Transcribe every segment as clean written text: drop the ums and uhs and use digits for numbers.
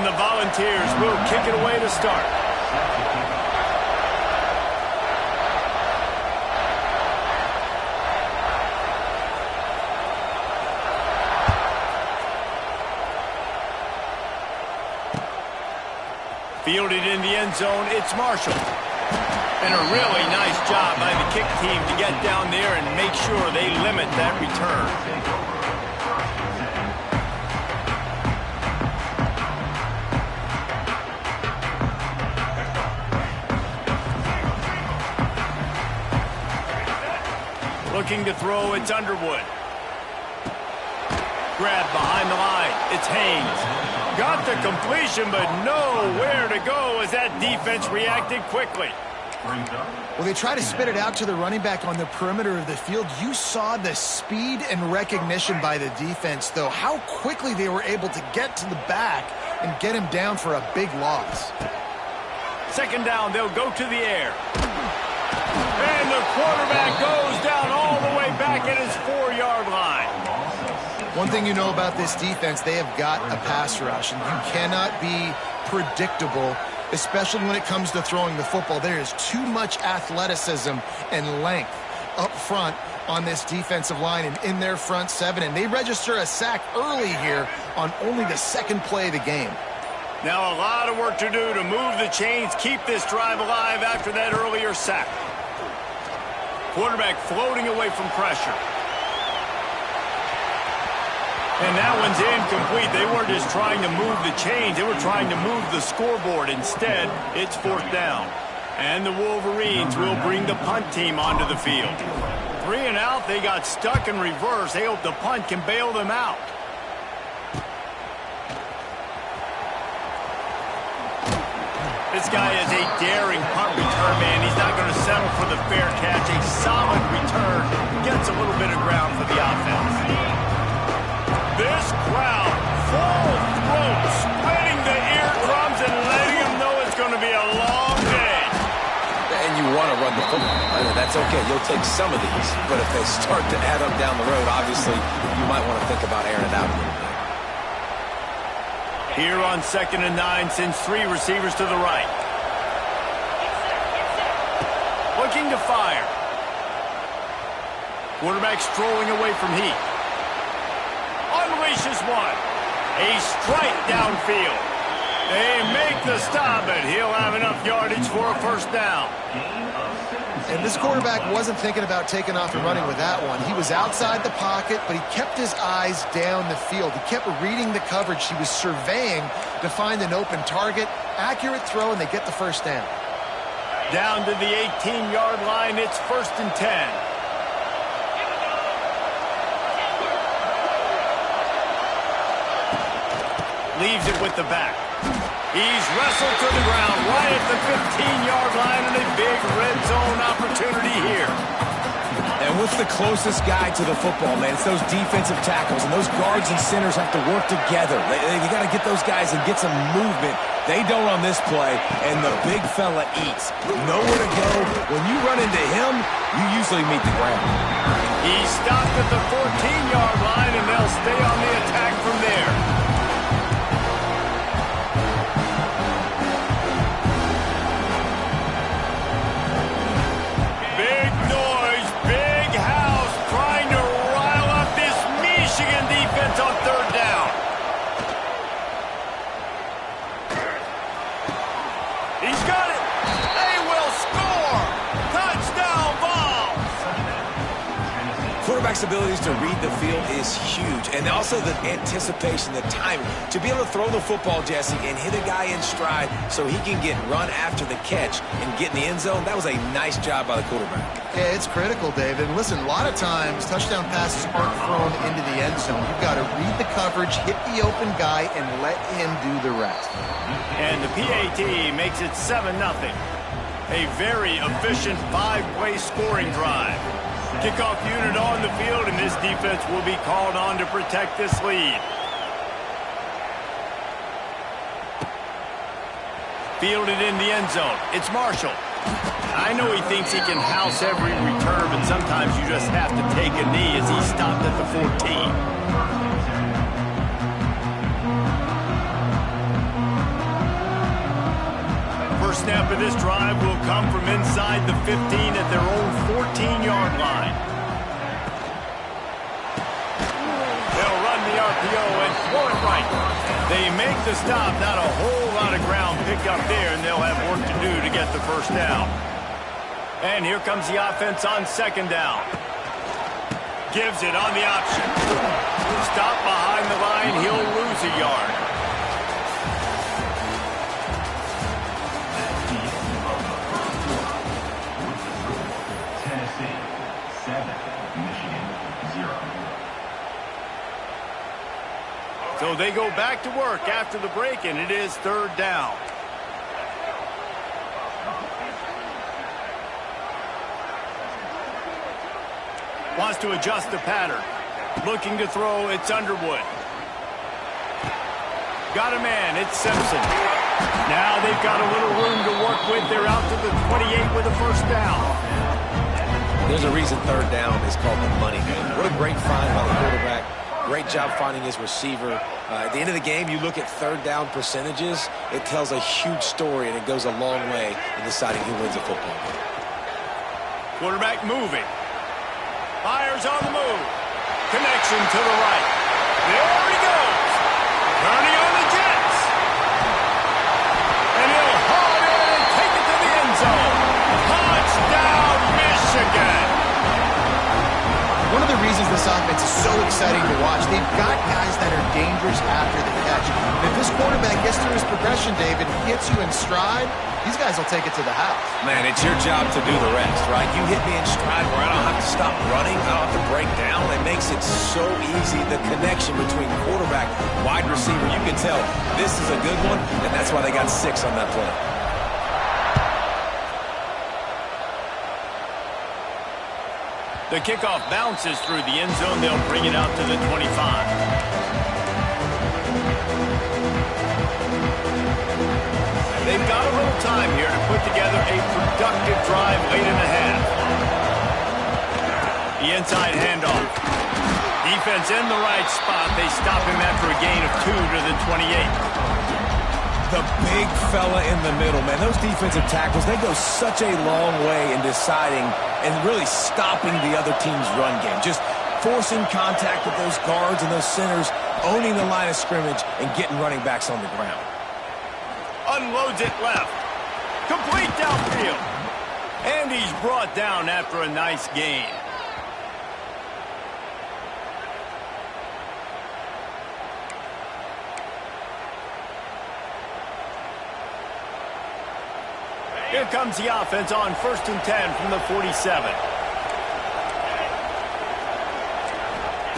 And the Volunteers will kick it away to start. Fielded in the end zone, it's Marshall. And a really nice job by the kick team to get down there and make sure they limit that return. Looking to throw, it's Underwood. Grab behind the line, it's Haynes. Got the completion, but nowhere to go as that defense reacted quickly. Well, they try to spit it out to the running back on the perimeter of the field. You saw the speed and recognition by the defense, though, how quickly they were able to get to the back and get him down for a big loss. Second down, they'll go to the air. And the quarterback goes down all the way back at his 4-yard line. One thing you know about this defense, they have got a pass rush, and you cannot be predictable, especially when it comes to throwing the football. There is too much athleticism and length up front on this defensive line and in their front seven, and they register a sack early here on only the second play of the game. Now a lot of work to do to move the chains, keep this drive alive after that earlier sack. Quarterback floating away from pressure. And that one's incomplete. They weren't just trying to move the chains. They were trying to move the scoreboard. Instead, it's fourth down. And the Wolverines will bring the punt team onto the field. 3 and out. They got stuck in reverse. They hope the punt can bail them out. This guy is a daring punt return man. He's not going to settle for the fair catch. A solid return. Gets a little bit of ground for the offense. This crowd, full throat, splitting the eardrums and letting them know it's going to be a long day. And you want to run the football. That's okay. You'll take some of these. But if they start to add up down the road, obviously, you might want to think about airing it out a little bit. Here on 2nd and 9, sends 3 receivers to the right. Looking to fire. Quarterback strolling away from Heath. Unleashes one. A strike downfield. They make the stop, but he'll have enough yardage for a first down. And this quarterback wasn't thinking about taking off and running with that one. He was outside the pocket, but he kept his eyes down the field. He kept reading the coverage. He was surveying to find an open target. Accurate throw, and they get the first down. Down to the 18-yard line, it's 1st and 10. Leaves it with the back. He's wrestled to the ground right at the 15-yard line, and a big red zone opportunity here. And what's the closest guy to the football, man? It's those defensive tackles, and those guards and centers have to work together. They got to get those guys and get some movement. They don't on this play, and the big fella eats. Nowhere to go. When you run into him, you usually meet the ground. He stopped at the 14-yard line, and they'll stay on the attack from there. On 3rd down. He's got it. They will score. Touchdown, Vols. Quarterback's abilities to read the field is huge, and also the anticipation, the timing. To be able to throw the football, Jesse, and hit a guy in stride so he can get run after the catch and get in the end zone, that was a nice job by the quarterback. Yeah, it's critical, David. And listen, a lot of times, touchdown passes aren't thrown into the end zone. You've got to read the coverage, hit the open guy, and let him do the rest. And the PAT makes it 7-0. A very efficient 5-play scoring drive. Kickoff unit on the field, and this defense will be called on to protect this lead. Fielded in the end zone. It's Marshall. I know he thinks he can house every return, but sometimes you just have to take a knee as he stopped at the 14. first snap of this drive will come from inside the 15 at their own 14-yard line. They'll run the RPO and throw it right. They make the stop. Not a whole lot of ground picked up there, and they'll have work to do to get the first down. And here comes the offense on second down. Gives it on the option. Stop behind the line. He'll lose a yard. Tennessee 7, Michigan 0. So they go back to work after the break, and it is third down. Wants to adjust the pattern. Looking to throw, it's Underwood. Got a man, it's Simpson. Now they've got a little room to work with. They're out to the 28 with a first down. There's a reason third down is called the money game. What a great find by the quarterback. Great job finding his receiver. At the end of the game, you look at third down percentages. It tells a huge story, and it goes a long way in deciding who wins a football game. Quarterback moving. Fires on the move. Connection to the right. There he goes. Turning on the Jets. And he'll haul it in and take it to the end zone. Touchdown, Michigan. One of the reasons this offense is so exciting to watch, they've got guys that are dangerous after the catch. And if this quarterback gets through his progression, David, gets you in stride, these guys will take it to the house. Man, it's your job to do the rest, right? You hit me in stride where I don't have to stop running. I don't have to break down. It makes it so easy. The connection between quarterback, wide receiver, you can tell this is a good one, and that's why they got 6 on that play. The kickoff bounces through the end zone. They'll bring it out to the 25. They've got a little time here to put together a productive drive late in the half. The inside handoff. Defense in the right spot. They stop him after a gain of 2 to the 28. The big fella in the middle, man. Those defensive tackles, they go such a long way in deciding and really stopping the other team's run game. Just forcing contact with those guards and those centers, owning the line of scrimmage, and getting running backs on the ground. Unloads it left. Complete downfield. And he's brought down after a nice gain. Here comes the offense on 1st and 10 from the 47.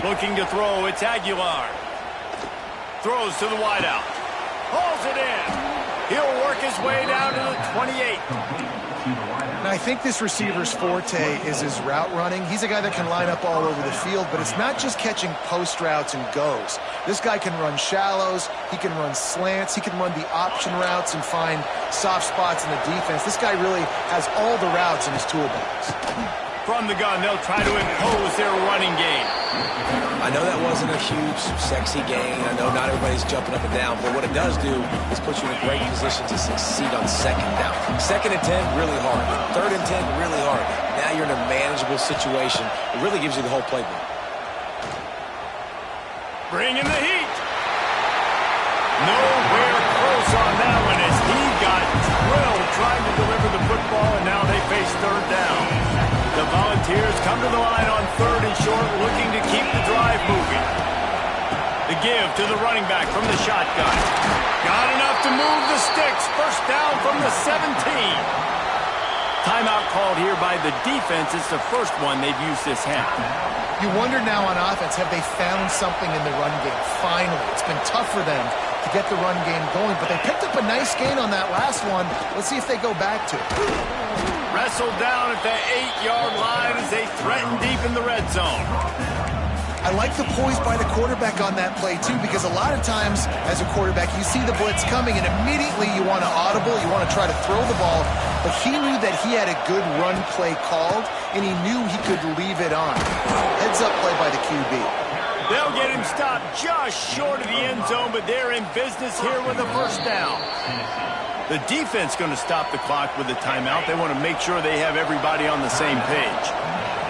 Looking to throw, it's Aguilar. Throws to the wideout. Hauls it in. He'll work his way down to the 28. And I think this receiver's forte is his route running. He's a guy that can line up all over the field, but it's not just catching post routes and goes. This guy can run shallows, he can run slants, he can run the option routes and find soft spots in the defense. This guy really has all the routes in his toolbox. From the gun, they'll try to impose their running game. I know that wasn't a huge, sexy gain. I know not everybody's jumping up and down, but what it does do is put you in a great position to succeed on second down. 2nd and 10, really hard. 3rd and 10, really hard. Now you're in a manageable situation. It really gives you the whole playbook. Bringing the heat. Nowhere close on that one as he got drilled trying to deliver the football, and now they face third down. The Volunteers come to the line on 3rd and short, looking to keep the drive moving. The give to the running back from the shotgun. Got enough to move the sticks. First down from the 17. Timeout called here by the defense. It's the first one they've used this half. You wonder now on offense, have they found something in the run game? Finally, it's been tough for them to get the run game going, but they picked up a nice gain on that last one. Let's see if they go back to it. Wrestled down at the 8-yard line as they threaten deep in the red zone. I like the poise by the quarterback on that play, too, because a lot of times as a quarterback, you see the blitz coming, and immediately you want to audible, you want to try to throw the ball, but he knew that he had a good run play called, and he knew he could leave it on. Heads-up play by the QB. They'll get him stopped just short of the end zone, but they're in business here with a first down. The defense going to stop the clock with a timeout. They want to make sure they have everybody on the same page.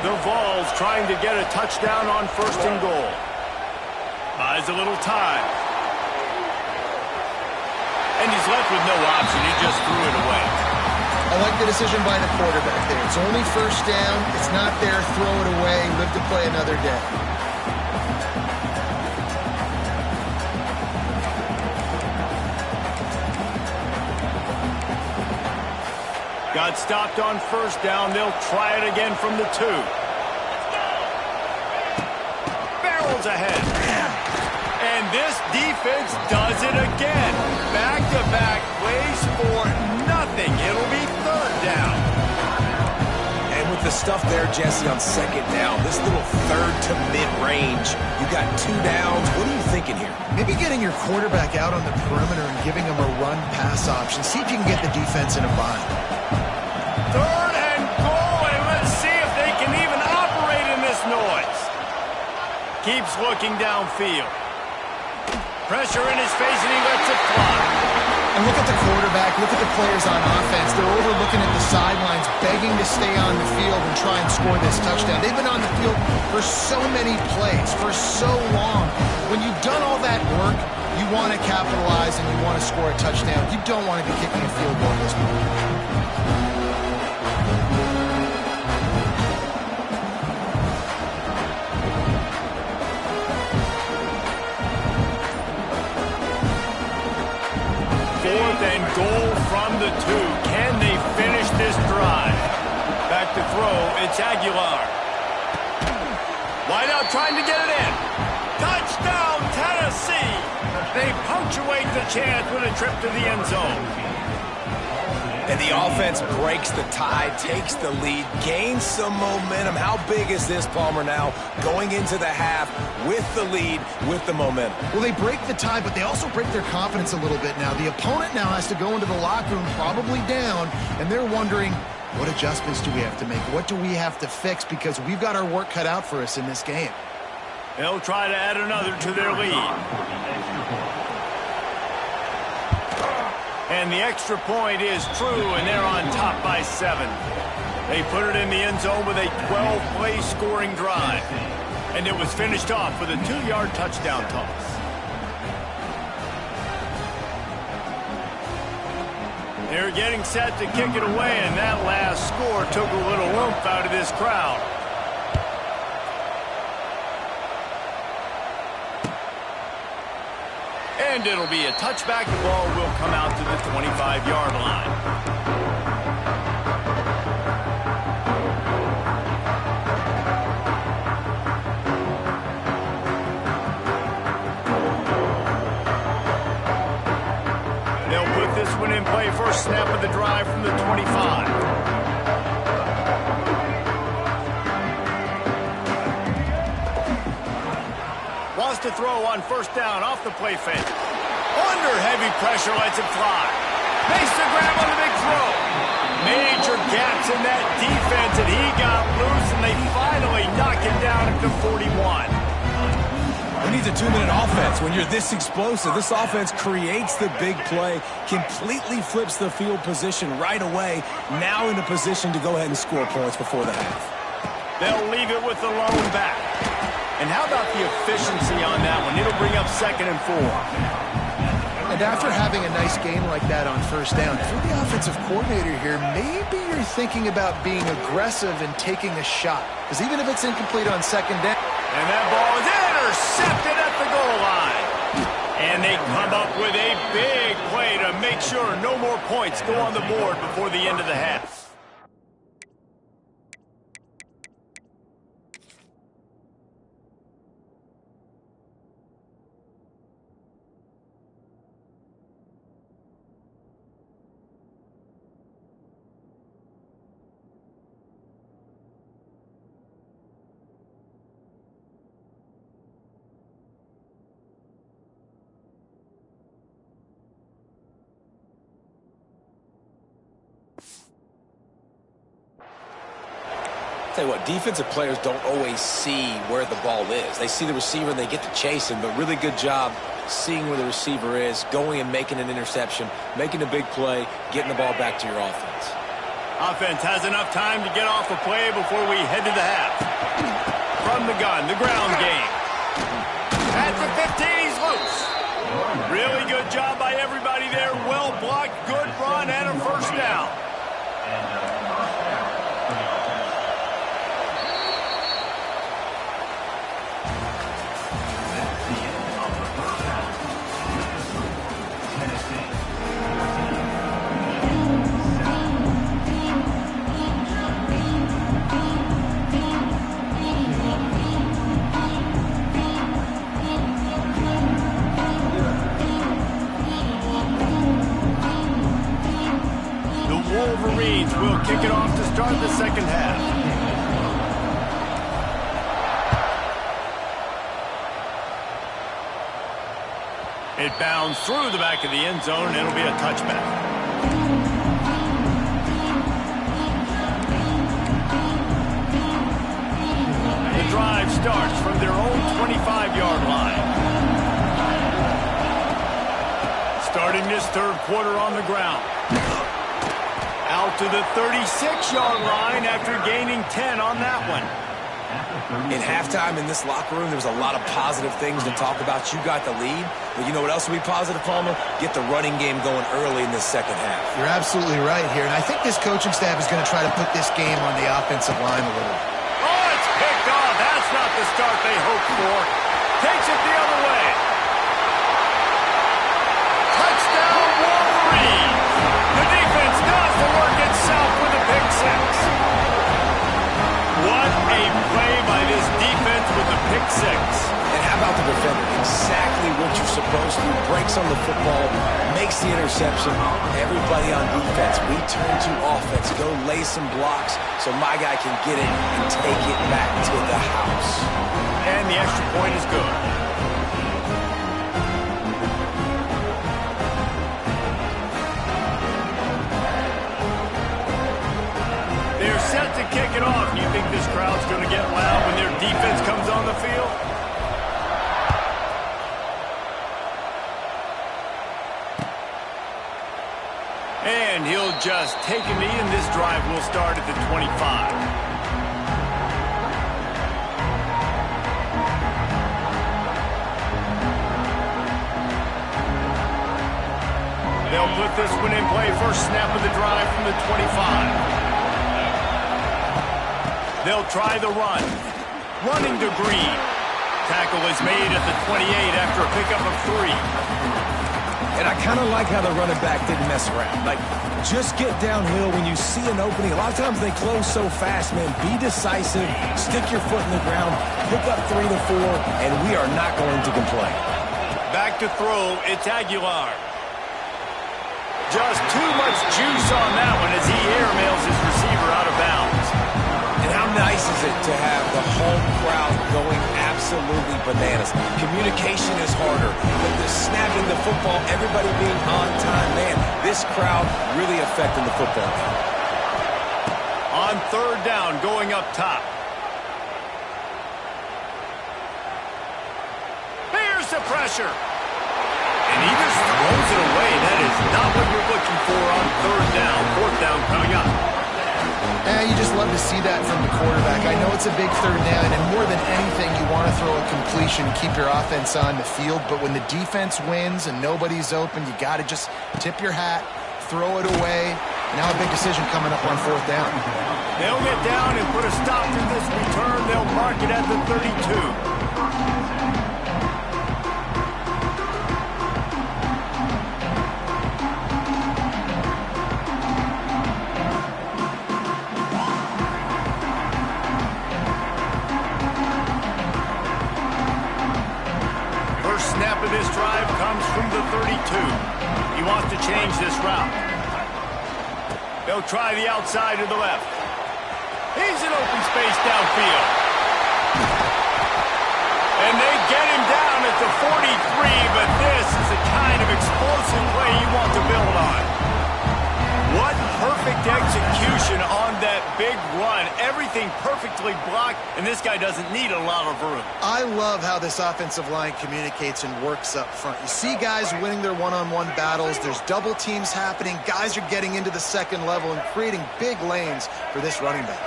The Vols trying to get a touchdown on 1st and goal. Buys a little time. And he's left with no option. He just threw it away. I like the decision by the quarterback there. It's only 1st down. It's not there. Throw it away. Live to play another day. Got stopped on 1st down. They'll try it again from the 2. Barrels ahead. And this defense does it again. Back-to-back plays for nothing. It'll be 3rd down. And with the stuff there, Jesse, on 2nd down, this little 3rd to mid-range, you got 2 downs. What are you thinking here? Maybe getting your quarterback out on the perimeter and giving him a run-pass option. See if you can get the defense in a bind. 3rd and goal, and let's see if they can even operate in this noise. Keeps looking downfield. Pressure in his face, and he lets it fly. And look at the quarterback, look at the players on offense. They're overlooking at the sidelines, begging to stay on the field and try and score this touchdown. They've been on the field for so many plays, for so long. When you've done all that work, you want to capitalize and you want to score a touchdown. You don't want to be kicking a field goal at this point. And goal from the 2. Can they finish this drive? Back to throw. It's Aguilar. Wide out trying to get it in. Touchdown, Tennessee. They punctuate the chance with a trip to the end zone. And the offense breaks the tie, takes the lead, gains some momentum. How big is this, Palmer, now going into the half with the lead, with the momentum? Well, they break the tie, but they also break their confidence a little bit now. The opponent now has to go into the locker room probably down, and they're wondering, what adjustments do we have to make? What do we have to fix? Because we've got our work cut out for us in this game. They'll try to add another to their lead. And the extra point is true, and they're on top by 7. They put it in the end zone with a 12-play scoring drive. And it was finished off with a 2-yard touchdown toss. They're getting set to kick it away, and that last score took a little oomph out of this crowd. And it'll be a touchback. The ball will come out to the 25-yard line. They'll put this one in play. First snap of the drive from the 25. Wants to throw on 1st down off the play fake. Under heavy pressure, lets it fly. Makes the grab on the big throw. Major gaps in that defense, and he got loose, and they finally knock him down at the 41. Who needs a 2-minute offense when you're this explosive? This offense creates the big play, completely flips the field position right away, now in a position to go ahead and score points before the half. They'll leave it with the lone back. And how about the efficiency on that one? It'll bring up 2nd and 4. And after having a nice game like that on 1st down, if you're the offensive coordinator here, maybe you're thinking about being aggressive and taking a shot. Because even if it's incomplete on 2nd down. And that ball is intercepted at the goal line. And they come up with a big play to make sure no more points go on the board before the end of the half. Tell you what, defensive players don't always see where the ball is. They see the receiver and they get to chase him, but really good job seeing where the receiver is, going and making an interception, making a big play, getting the ball back to your offense. Offense has enough time to get off a play before we head to the half. From the gun, the ground game. At the 15, he's loose. Really good job by everybody there. Well blocked, good run, and a first down. Wolverines will kick it off to start the second half. It bounds through the back of the end zone, and it'll be a touchback. The drive starts from their own 25-yard line. Starting this third quarter on the ground. Out to the 36-yard line after gaining 10 on that one. In halftime in this locker room, there was a lot of positive things to talk about. You got the lead, but you know what else will be positive, Palmer? Get the running game going early in this second half. You're absolutely right here, and I think this coaching staff is going to try to put this game on the offensive line a little. Oh, it's picked off. That's not the start they hoped for. Takes it the other way. Touchdown, Wolverines. The defense does the work itself with a pick six. What a play by this defense with the pick six. And how about the defender? Exactly what you're supposed to. Breaks on the football, makes the interception. Everybody on defense, we turn to offense. Go lay some blocks so my guy can get it and take it back to the house. And the extra point is good. They're set to kick it off. You think this crowd's going to get loud when their defense comes on the field? And he'll just take a knee, and this drive will start at the 25. They'll put this one in play. First snap of the drive from the 25. They'll try the run. Running to Green. Tackle is made at the 28 after a pickup of 3. And I kind of like how the running back didn't mess around. Like, just get downhill when you see an opening. A lot of times they close so fast, man. Be decisive. Stick your foot in the ground. Pick up 3 to 4, and we are not going to complain. Back to throw. It's Aguilar. Just too much juice on that one as he airmails his receiver out of bounds. And how nice is it to have the home crowd going absolutely bananas? Communication is harder, but the snapping the football, everybody being on time, man, this crowd really affecting the football game. On third down, going up top. Here's the pressure. And he just throws it away. That is not what you're looking for on third down. Fourth down coming up. You just love to see that from the quarterback. I know it's a big third down, and more than anything, you want to throw a completion to keep your offense on the field. But when the defense wins and nobody's open, you got to just tip your hat, throw it away. Now a big decision coming up on fourth down. They'll get down and put a stop to this return. They'll mark it at the 32. Snap of this drive comes from the 32. He wants to change this route. They'll try the outside to the left. He's in open space downfield. And they get him down at the 43, but this is the kind of explosive play you want to build on. What perfect Perfect execution on that big run. Everything perfectly blocked, and this guy doesn't need a lot of room. I love how this offensive line communicates and works up front. You see guys winning their one-on-one battles. There's double teams happening. Guys are getting into the second level and creating big lanes for this running back.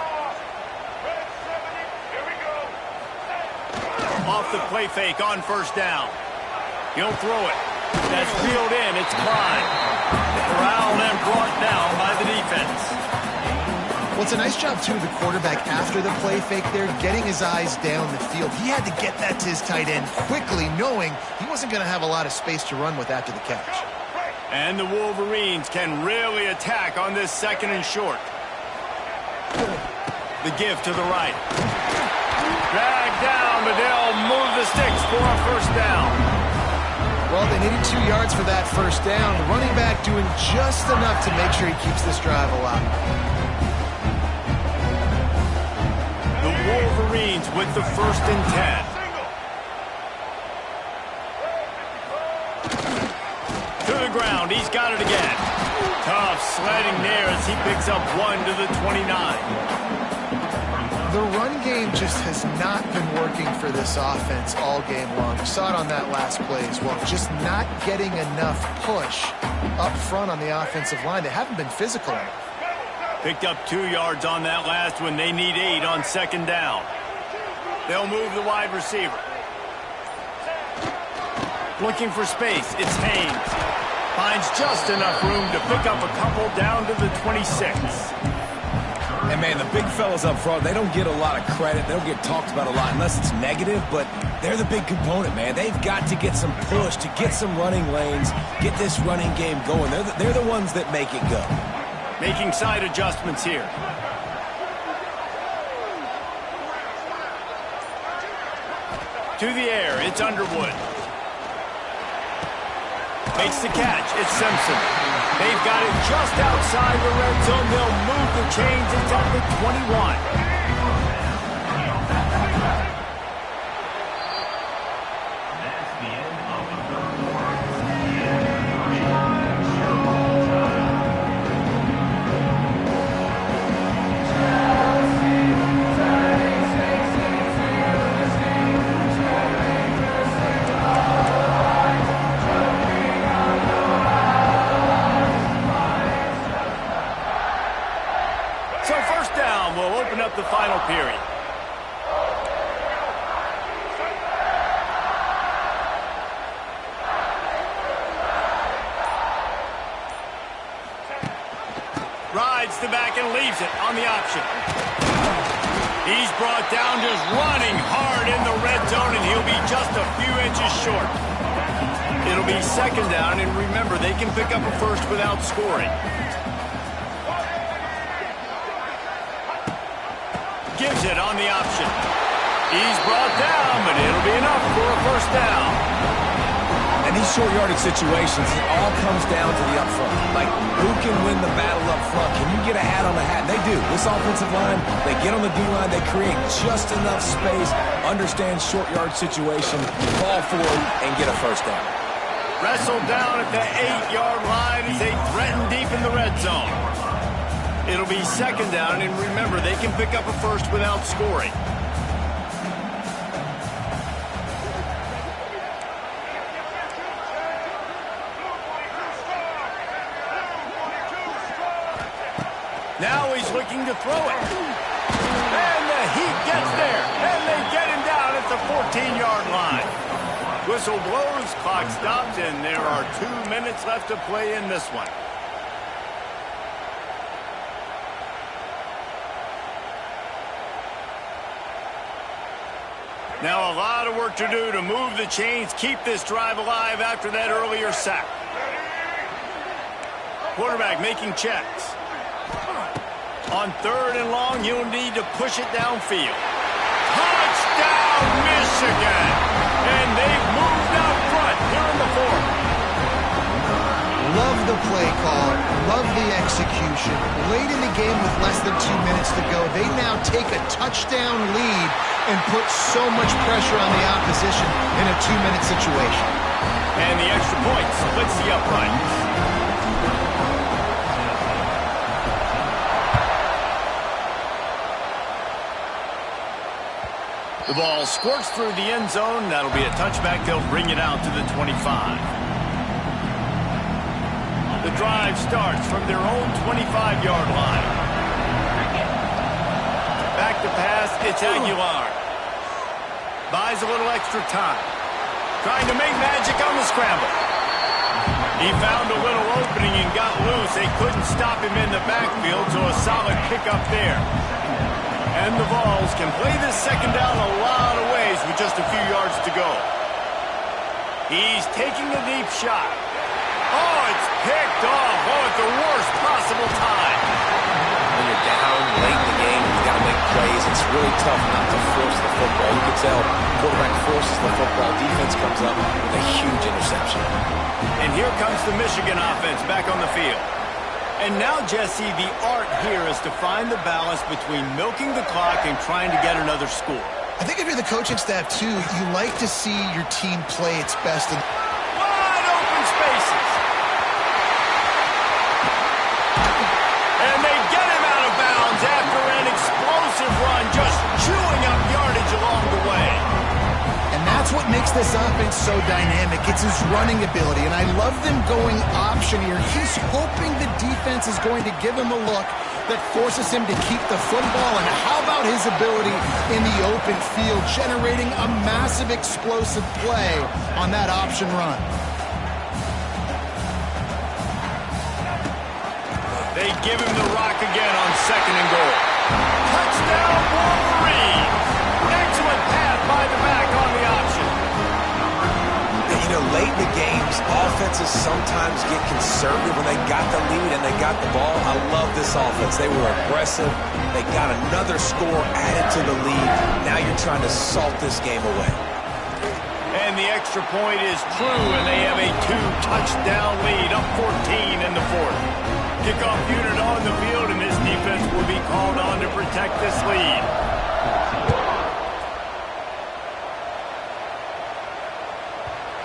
Off the play fake on first down. He'll throw it. That's peeled in. It's Klein. Corralled and brought down by the defense. Well, it's a nice job, too, the quarterback after the play fake there, getting his eyes down the field. He had to get that to his tight end quickly, knowing he wasn't going to have a lot of space to run with after the catch. And the Wolverines can really attack on this second and short. The give to the right. Dragged down, but they'll move the sticks for a first down. Well, they needed 2 yards for that first down. The running back doing just enough to make sure he keeps this drive alive. The Wolverines with the 1st and 10. To the ground, he's got it again. Tough sledding there as he picks up 1 to the 29. The run game just has not been working for this offense all game long. You saw it on that last play as well. Just not getting enough push up front on the offensive line. They haven't been physical enough. Picked up 2 yards on that last one. They need 8 on second down. They'll move the wide receiver. Looking for space. It's Haynes. Finds just enough room to pick up a couple down to the 26. And, man, the big fellas up front, they don't get a lot of credit. They don't get talked about a lot unless it's negative, but they're the big component, man. They've got to get some push, to get some running lanes, get this running game going. They're the ones that make it go. Making side adjustments here. To the air, it's Underwood. Makes the catch, it's Simpson. They've got it just outside the red zone. They'll move the chains. It's at the 21. That's the end of the third quarter. So first down will open up the final period. Rides the back and leaves it on the option. He's brought down just running hard in the red zone, and he'll be just a few inches short. It'll be second down, and remember, they can pick up a first without scoring. Gives it on the option. He's brought down, but it'll be enough for a first down. And these short yardage situations, it all comes down to the up front. Like, who can win the battle up front? Can you get a hat on the hat? And they do. This offensive line, they get on the D-line, they create just enough space, understand short yard situation, fall forward, and get a first down. Wrestled down at the 8-yard line as they threaten deep in the red zone. It'll be second down, and remember, they can pick up a first without scoring. Now he's looking to throw it. And the Heat gets there, and they get him down at the 14-yard line. Whistle blows, clock stops, and there are 2 minutes left to play in this one. Now a lot of work to do to move the chains, keep this drive alive after that earlier sack. Quarterback making checks. On third and long, you'll need to push it downfield. Touchdown, Michigan! And they've moved out front here in the fourth. Love the play call. Love the execution. Late in the game with less than 2 minutes to go, they now take a touchdown lead and put so much pressure on the opposition in a 2-minute situation. And the extra point splits the uprights. The ball squirts through the end zone. That'll be a touchback. They'll bring it out to the 25. The drive starts from their own 25-yard line. Back to pass, it's Aguilar. Buys a little extra time. Trying to make magic on the scramble. He found a little opening and got loose. They couldn't stop him in the backfield, so a solid pickup there. And the Vols can play this second down a lot of ways with just a few yards to go. He's taking a deep shot. Oh, it's picked off. Oh, at the worst possible time. When you're down late in the game, you got to make plays. It's really tough not to force the football. You can tell quarterback forces the football. Defense comes up with a huge interception. And here comes the Michigan offense back on the field. And now, Jesse, the art here is to find the balance between milking the clock and trying to get another score. I think if you're the coaching staff, too, you like to see your team play its best. Wide open spaces. And they get him out of bounds after an explosive run, just chewing up yardage along the way. And that's what makes this offense so dynamic. It's his running ability, and I love them going option here. He's hoping the defense is going to give him a look that forces him to keep the football. And how about his ability in the open field, generating a massive explosive play on that option run? They give him the rock again on 2nd and goal. Touchdown, Wolverine! Excellent pass by the back on the option. You know, late in the games, offenses sometimes get conservative when they got the lead and they got the ball. I love this offense. They were aggressive. They got another score added to the lead. Now you're trying to salt this game away. And the extra point is true, and they have a 2-touchdown lead, up 14 in the 4th. Kickoff unit on the field, and this defense will be called on to protect this lead.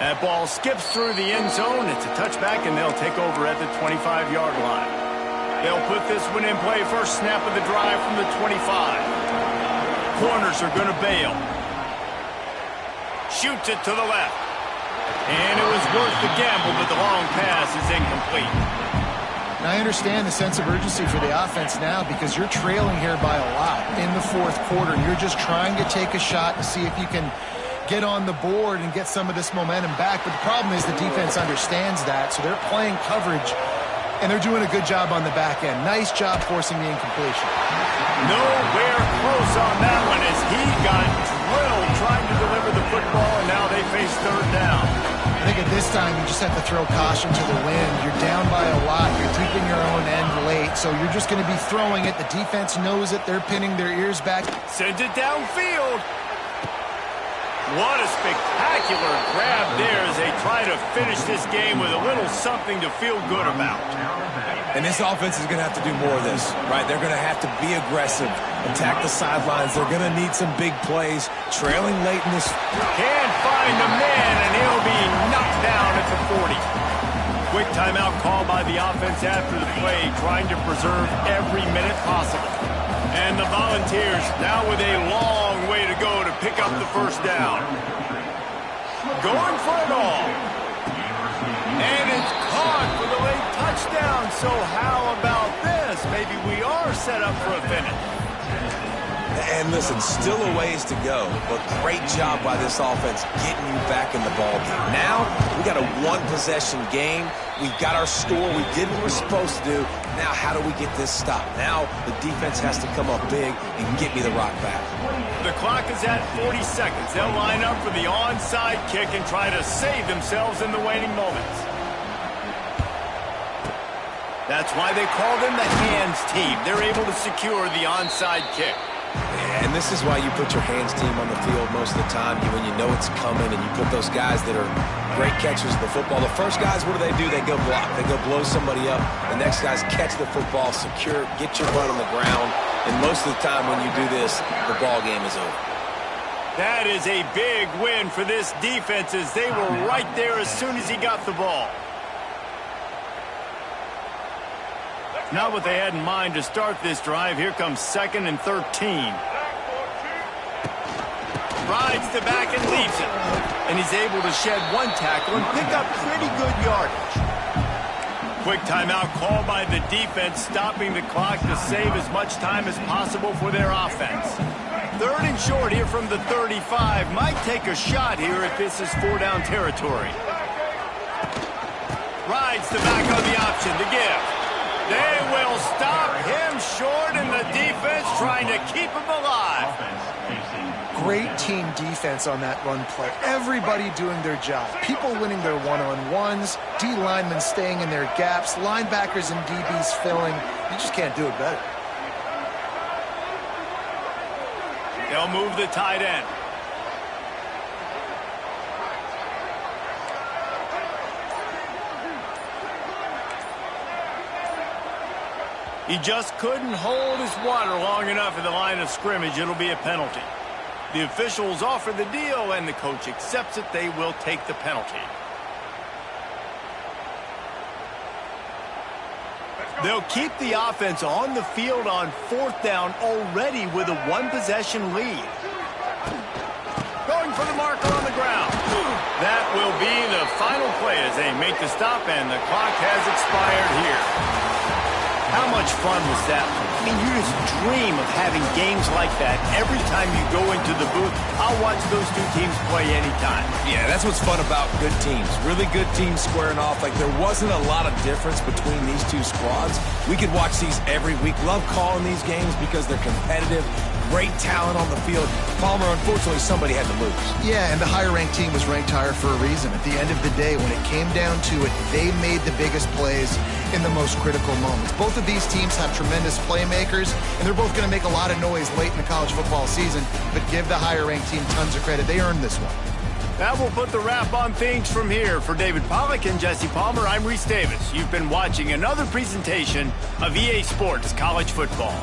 That ball skips through the end zone. It's a touchback, and they'll take over at the 25-yard line. They'll put this one in play. First snap of the drive from the 25. Corners are going to bail. Shoots it to the left. And it was worth the gamble, but the long pass is incomplete. And I understand the sense of urgency for the offense now because you're trailing here by a lot in the 4th quarter. You're just trying to take a shot to see if you can get on the board and get some of this momentum back. But the problem is the defense understands that, so they're playing coverage, and they're doing a good job on the back end. Nice job forcing the incompletion. Nowhere close on that one as he got drilled trying to deliver the football, and now they face 3rd down. I think at this time you just have to throw caution to the wind. You're down by a lot. You're deep in your own end late, so you're just going to be throwing it. The defense knows it. They're pinning their ears back. Sends it downfield. What a spectacular grab there as they try to finish this game with a little something to feel good about. And this offense is going to have to do more of this, right? They're going to have to be aggressive, attack the sidelines. They're going to need some big plays. Trailing late in this. Can't find a man, and he'll be knocked down at the 40. Quick timeout call by the offense after the play, trying to preserve every minute possible. And the Volunteers now with a long way to go to pick up the first down. Going for it all. And it's caught for the late touchdown. So how about this? Maybe we are set up for a finish. And listen, still a ways to go, but great job by this offense getting you back in the ballgame. Now, we got a one-possession game. We got our score. We did what we're supposed to do. Now, how do we get this stopped? Now, the defense has to come up big and get me the rock back. The clock is at 40 seconds. They'll line up for the onside kick and try to save themselves in the waiting moments. That's why they call them the hands team. They're able to secure the onside kick. And this is why you put your hands team on the field most of the time when you know it's coming, and you put those guys that are great catchers of the football. The first guys, what do? They go block. They go blow somebody up. The next guys catch the football, secure, get your butt on the ground. And most of the time when you do this, the ball game is over. That is a big win for this defense as they were right there as soon as he got the ball. Not what they had in mind to start this drive. Here comes 2nd and 13. Rides the back and leaves it. And he's able to shed one tackle and pick up pretty good yardage. Quick timeout called by the defense, stopping the clock to save as much time as possible for their offense. 3rd and short here from the 35. Might take a shot here if this is 4-down territory. Rides the back on the option to give. They will stop him short, and the defense trying to keep him alive. Great team defense on that run play. Everybody doing their job. People winning their one-on-ones, D linemen staying in their gaps, linebackers and DBs filling. You just can't do it better. They'll move the tight end. He just couldn't hold his water long enough at the line of scrimmage. It'll be a penalty. The officials offer the deal, and the coach accepts it. They will take the penalty. They'll keep the offense on the field on 4th down already with a 1-possession lead. Going for the marker on the ground. That will be the final play as they make the stop, and the clock has expired here. How much fun was that? I mean, you just dream of having games like that every time you go into the booth. I'll watch those two teams play anytime. Yeah, that's what's fun about good teams. Really good teams squaring off. Like, there wasn't a lot of difference between these two squads. We could watch these every week. Love calling these games because they're competitive. Great talent on the field. Palmer, unfortunately, somebody had to lose. Yeah, and the higher-ranked team was ranked higher for a reason. At the end of the day, when it came down to it, they made the biggest plays in the most critical moments. Both of these teams have tremendous playmakers, and they're both going to make a lot of noise late in the college football season, but give the higher-ranked team tons of credit. They earned this one. That will put the wrap on things from here. For David Pollack and Jesse Palmer, I'm Reese Davis. You've been watching another presentation of EA Sports College Football.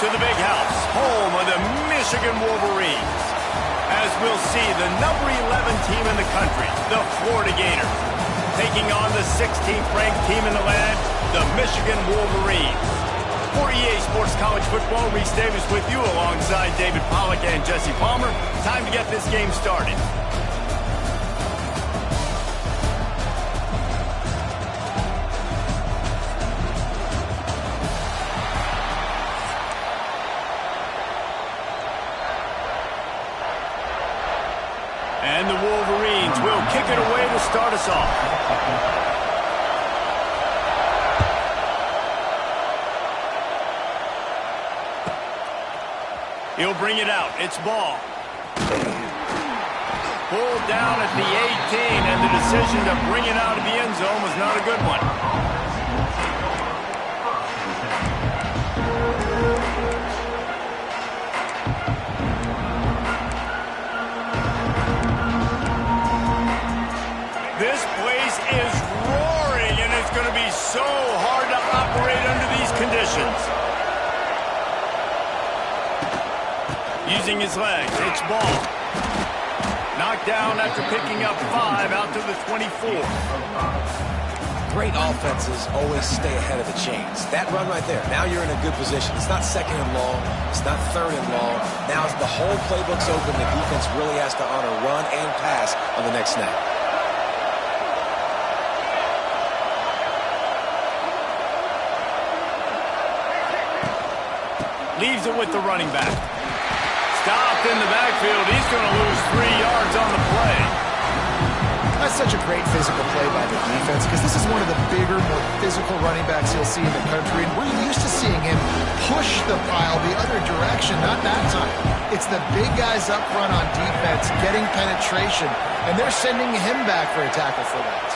to the big house, home of the Michigan Wolverines. As we'll see, the number 11 team in the country, the Florida Gators, taking on the 16th ranked team in the land, the Michigan Wolverines. For EA Sports College Football, Reese Davis with you alongside David Pollack and Jesse Palmer. Time to get this game started. And the Wolverines will kick it away to start us off. He'll bring it out. It's ball. Pulled down at the 18, and the decision to bring it out of the end zone was not a good one. This place is roaring, and it's going to be so hard to operate under these conditions. Using his legs, it's ball. Knocked down after picking up 5 out to the 24. Great offenses always stay ahead of the chains. That run right there, now you're in a good position. It's not second and long. It's not third and long. Now as the whole playbook's open, the defense really has to honor run and pass on the next snap. Leaves it with the running back. Stopped in the backfield. He's going to lose 3 yards on the play. That's such a great physical play by the defense because this is one of the bigger, more physical running backs you'll see in the country, and we're used to seeing him push the pile the other direction, not that time. It's the big guys up front on defense getting penetration, and they're sending him back for a tackle for that.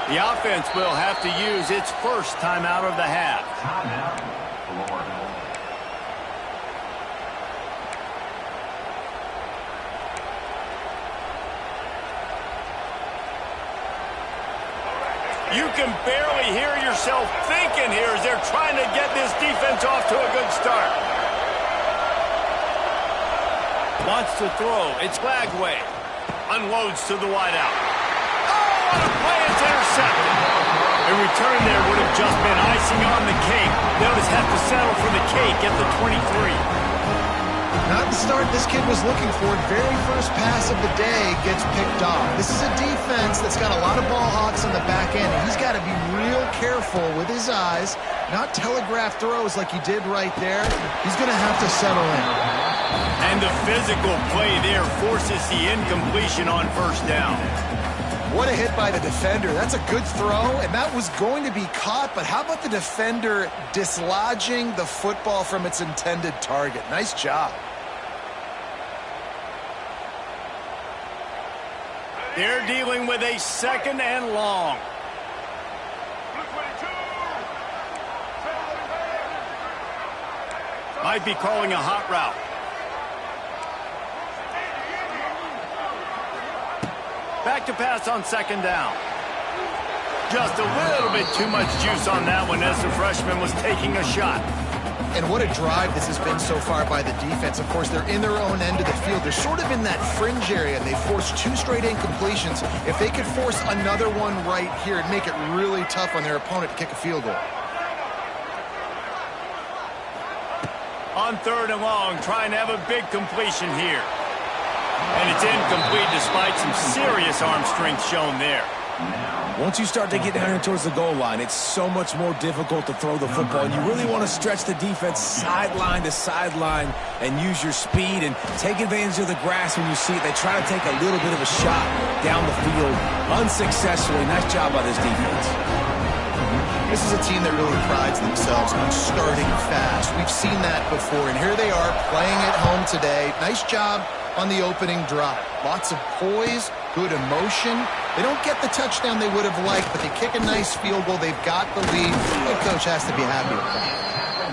The offense will have to use its first timeout of the half. Timeout, Florida. You can barely hear yourself thinking here as they're trying to get this defense off to a good start. Wants to throw. It's Lagway. Unloads to the wideout. Oh, what a play. It's intercepted. A return there would have just been icing on the cake. They'll just have to settle for the cake at the 23. Not the start this kid was looking for. Very first pass of the day gets picked off. This is a defense that's got a lot of ball hawks on the back end. He's got to be real careful with his eyes, not telegraph throws like he did right there. He's going to have to settle in. And the physical play there forces the incompletion on first down. What a hit by the defender. That's a good throw, and that was going to be caught, but how about the defender dislodging the football from its intended target? Nice job. They're dealing with a second and long. Might be calling a hot route. Back to pass on second down. Just a little bit too much juice on that one as the freshman was taking a shot. And what a drive this has been so far by the defense. Of course, they're in their own end of the field. They're sort of in that fringe area. They forced 2 straight incompletions. If they could force another one right here, it'd make it really tough on their opponent to kick a field goal. On third and long, trying to have a big completion here. And it's incomplete despite some serious arm strength shown there. Once you start to get down here towards the goal line, it's so much more difficult to throw the football. And you really want to stretch the defense sideline to sideline and use your speed and take advantage of the grass when you see it. They try to take a little bit of a shot down the field unsuccessfully. Nice job by this defense. This is a team that really prides themselves on starting fast. We've seen that before, and here they are playing at home today. Nice job on the opening drive. Lots of poise, good emotion. They don't get the touchdown they would have liked, but they kick a nice field goal. They've got the lead. The coach has to be happy with them.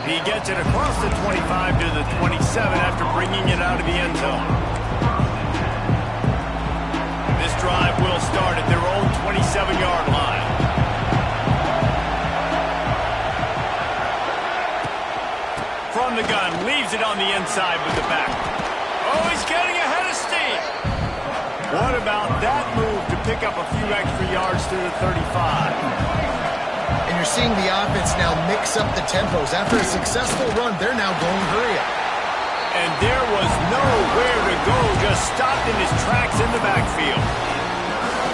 He gets it across the 25 to the 27 after bringing it out of the end zone. This drive will start at 47-yard line. From the gun, leaves it on the inside with the back. Oh, he's getting ahead of steam. What about that move to pick up a few extra yards to the 35? And you're seeing the offense now mix up the tempos. After a successful run, they're now going hurry up. And there was nowhere to go, just stopped in his tracks in the backfield.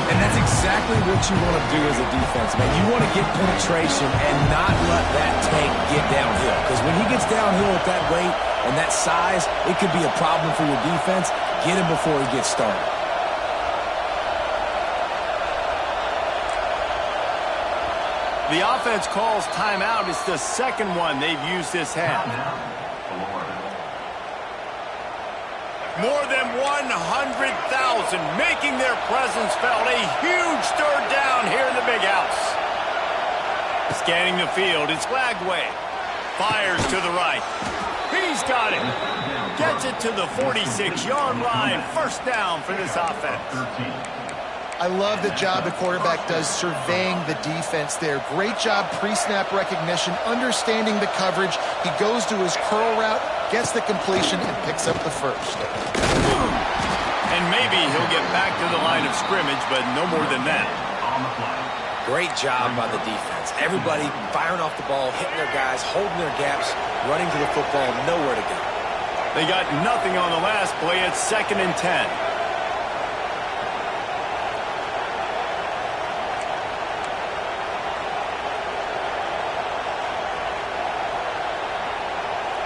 And that's exactly what you want to do as a defense, man. You want to get penetration and not let that tank get downhill. Because when he gets downhill at that weight and that size, it could be a problem for your defense. Get him before he gets started. The offense calls timeout. It's the second one they've used this half. More than 100,000 making their presence felt. A huge third down here in the big house. Scanning the field, it's Lagway. Fires to the right. He's got it. Gets it to the 46-yard line. First down for this offense. I love the job the quarterback does surveying the defense there. Great job pre-snap recognition, understanding the coverage. He goes to his curl route, gets the completion, and picks up the first. And maybe he'll get back to the line of scrimmage, but no more than that. Great job by the defense. Everybody firing off the ball, hitting their guys, holding their gaps, running to the football, nowhere to go. They got nothing on the last play. It's 2nd and 10.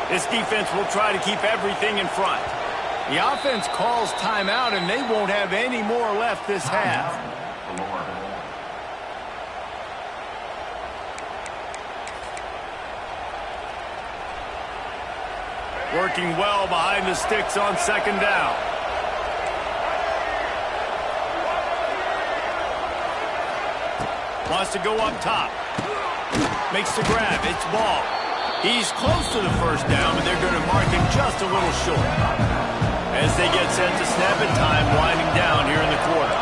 This defense will try to keep everything in front. The offense calls timeout, and they won't have any more left this half. Working well behind the sticks on 2nd down. Wants to go up top. Makes the grab. It's Ball. He's close to the first down, but they're going to mark him just a little short. As they get set to snap it, time winding down here in the quarter.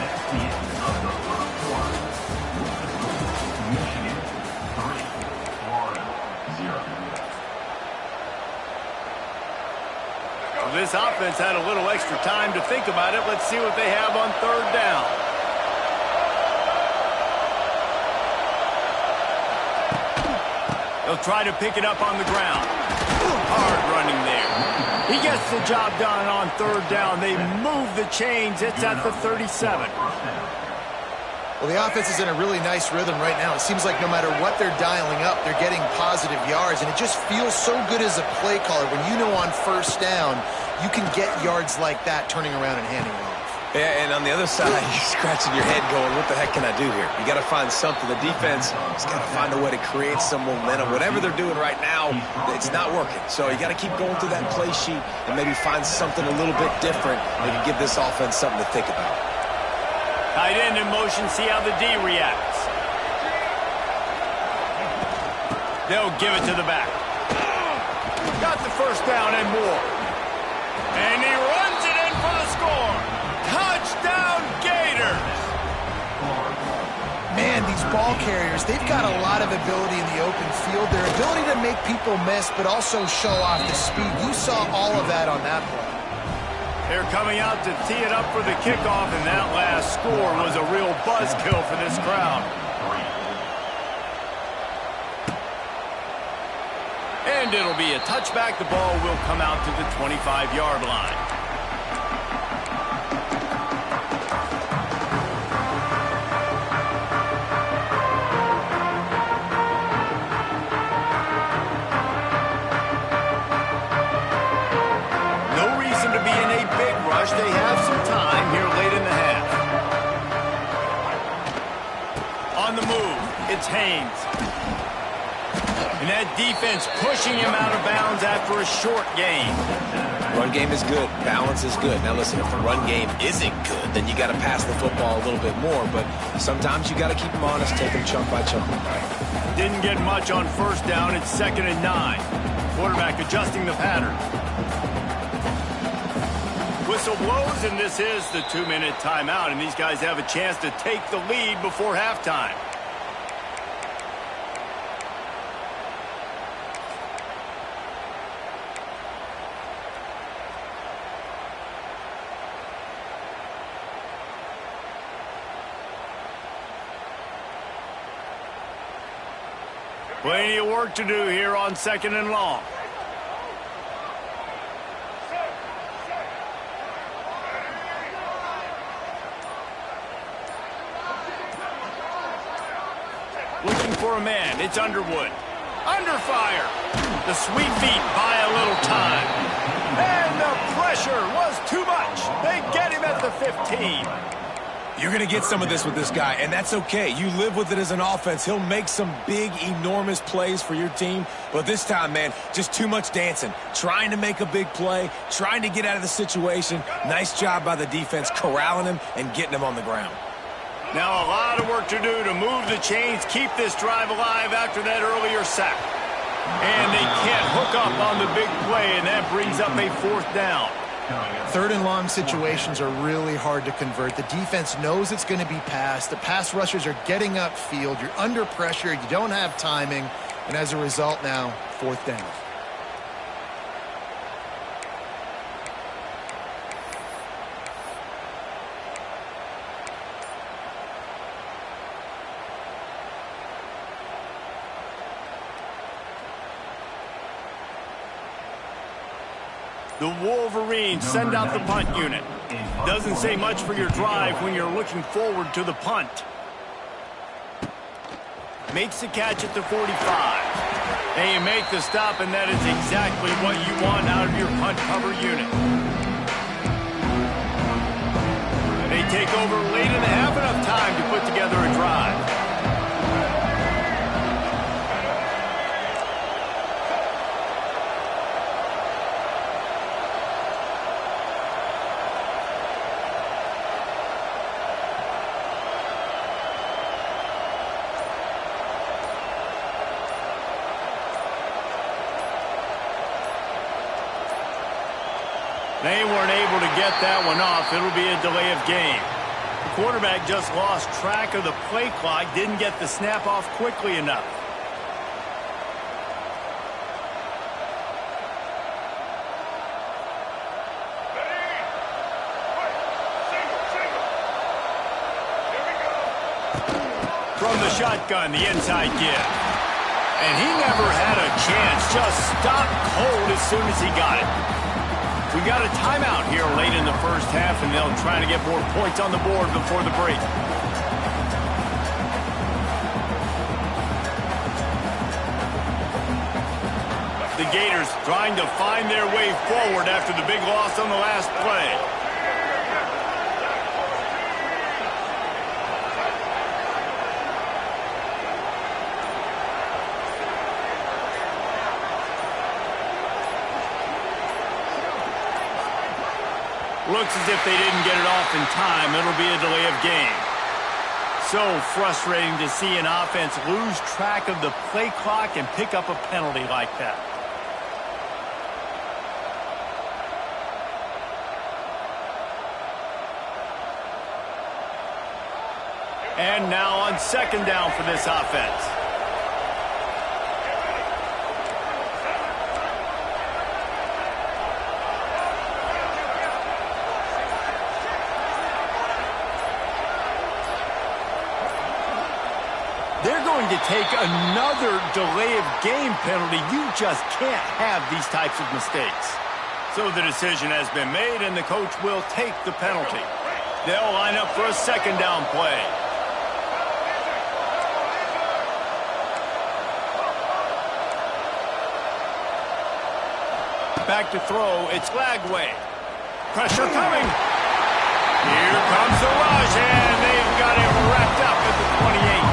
That's the end of the first quarter. Michigan 3, Florida 0. This offense had a little extra time to think about it. Let's see what they have on 3rd down. They'll try to pick it up on the ground. Hard running there. He gets the job done on 3rd down. They move the chains. It's at the 37. Well, the offense is in a really nice rhythm right now. It seems like no matter what they're dialing up, they're getting positive yards, and it just feels so good as a play caller when you know on 1st down you can get yards like that turning around and handing it off. Yeah, and on the other side, you're scratching your head going, what the heck can I do here? You got to find something. The defense has got to find a way to create some momentum. Whatever they're doing right now, it's not working. So you got to keep going through that play sheet and maybe find something a little bit different that can give this offense something to think about. Tight end in motion, see how the D reacts. They'll give it to the back. Got the first down and more. And he runs it in for the score. Touchdown, Gators. Man, these ball carriers, they've got a lot of ability in the open field. Their ability to make people miss, but also show off the speed. You saw all of that on that play. They're coming out to tee it up for the kickoff, and that last score was a real buzzkill for this crowd. And it'll be a touchback. The ball will come out to the 25-yard line. No reason to be in a big rush. They have some time here late in the half. On the move, it's Haynes. And that defense pushing him out of bounds after a short gain. Run game is good. Balance is good. Now listen, if the run game isn't good, then you got to pass the football a little bit more. But sometimes you got to keep them honest, take them chunk by chunk. Didn't get much on first down. It's 2nd and 9. Quarterback adjusting the pattern. Whistle blows, and this is the 2-minute timeout. And these guys have a chance to take the lead before halftime. Plenty of work to do here on 2nd and long. Looking for a man. It's Underwood. Under fire. The sweet feet buy a little time. And the pressure was too much. They get him at the 15. You're going to get some of this with this guy, and that's okay. You live with it as an offense. He'll make some big, enormous plays for your team. But this time, man, just too much dancing. Trying to make a big play, trying to get out of the situation. Nice job by the defense corralling him and getting him on the ground. Now a lot of work to do to move the chains, keep this drive alive after that earlier sack. And they can't hook up on the big play, and that brings up a 4th down. 3rd and long situations are really hard to convert. The defense knows it's going to be passed. The pass rushers are getting upfield. You're under pressure. You don't have timing. And as a result now, 4th down. The Wolverines send out the punt unit. Doesn't say much for your drive when you're looking forward to the punt. Makes the catch at the 45. And you make the stop, and that is exactly what you want out of your punt cover unit. They take over late in the half, enough time to put together a drive. They weren't able to get that one off. It'll be a delay of game. The quarterback just lost track of the play clock, didn't get the snap off quickly enough. From the shotgun, the inside give. And he never had a chance. Just stopped cold as soon as he got it. We got a timeout here late in the first half, and they'll try to get more points on the board before the break. The Gators trying to find their way forward after the big loss on the last play. Looks as if they didn't get it off in time. It'll be a delay of game. So frustrating to see an offense lose track of the play clock and pick up a penalty like that. And now on 2nd down for this offense. They're going to take another delay of game penalty. You just can't have these types of mistakes. So the decision has been made, and the coach will take the penalty. They'll line up for a 2nd down play. Back to throw, it's Lagway. Pressure coming. Here comes the rush, and they've got it wrapped up at the 28.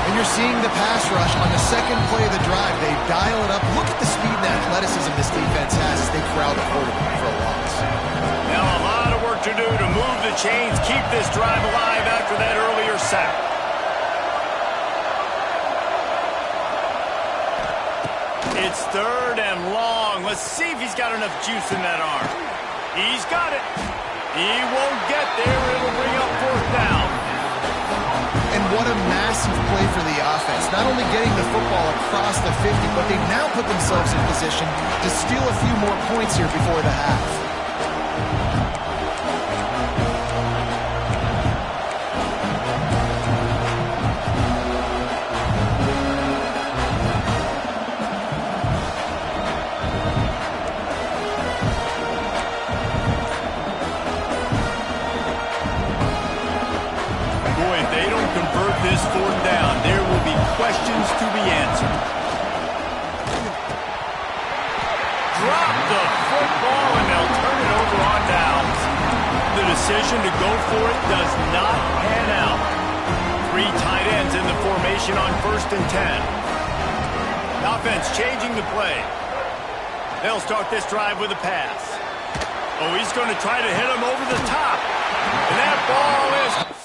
And you're seeing the pass rush on the second play of the drive. They dial it up. Look at the speed and athleticism this defense has as they crowd the quarterback for a loss. Now a lot of work to do to move the chains, keep this drive alive after that earlier sack. It's third and long. Let's see if he's got enough juice in that arm. He's got it. He won't get there. It'll bring up fourth down. And what a massive play for the offense. Not only getting the football across the 50, but they've now put themselves in position to steal a few more points here before the half. This fourth down, there will be questions to be answered. Drop the football, and they'll turn it over on downs. The decision to go for it does not pan out. 3 tight ends in the formation on 1st and 10. Offense changing the play. They'll start this drive with a pass. Oh, he's going to try to hit him over the top. And that ball is...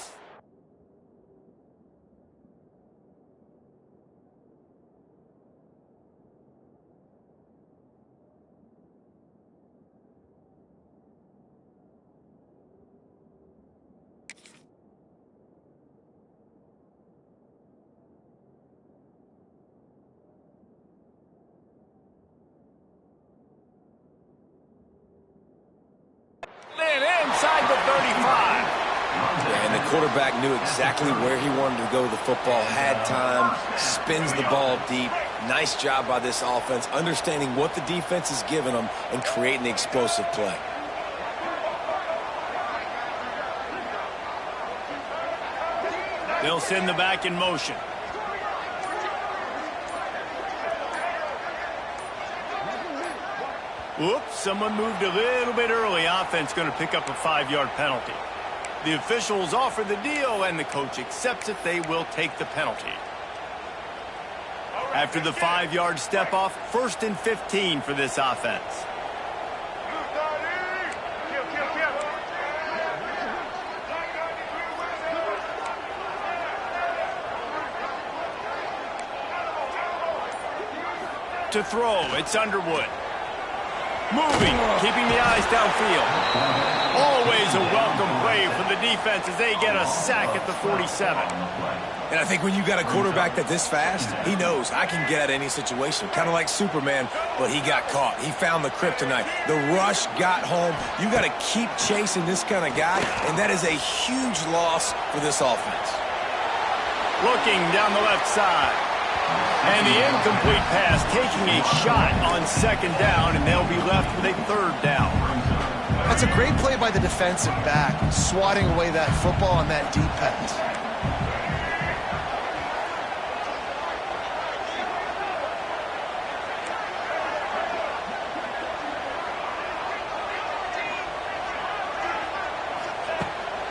inside the 35. And the quarterback knew exactly where he wanted to go with the football, had time, spins the ball deep. Nice job by this offense, understanding what the defense is giving them and creating the explosive play. They'll send the back in motion. Oops, someone moved a little bit early. Offense going to pick up a 5-yard penalty. The officials offer the deal, and the coach accepts it. They will take the penalty. After the 5-yard step off, 1st and 15 for this offense. To throw, it's Underwood. Moving, keeping the eyes downfield. Always a welcome play for the defense as they get a sack at the 47. And I think when you got a quarterback that's this fast, he knows I can get at any situation. Kind of like Superman, but he got caught. He found the kryptonite. The rush got home. You got to keep chasing this kind of guy, and that is a huge loss for this offense. Looking down the left side. And the incomplete pass taking a shot on 2nd down, and they'll be left with a 3rd down. That's a great play by the defensive back, swatting away that football on that deep pass.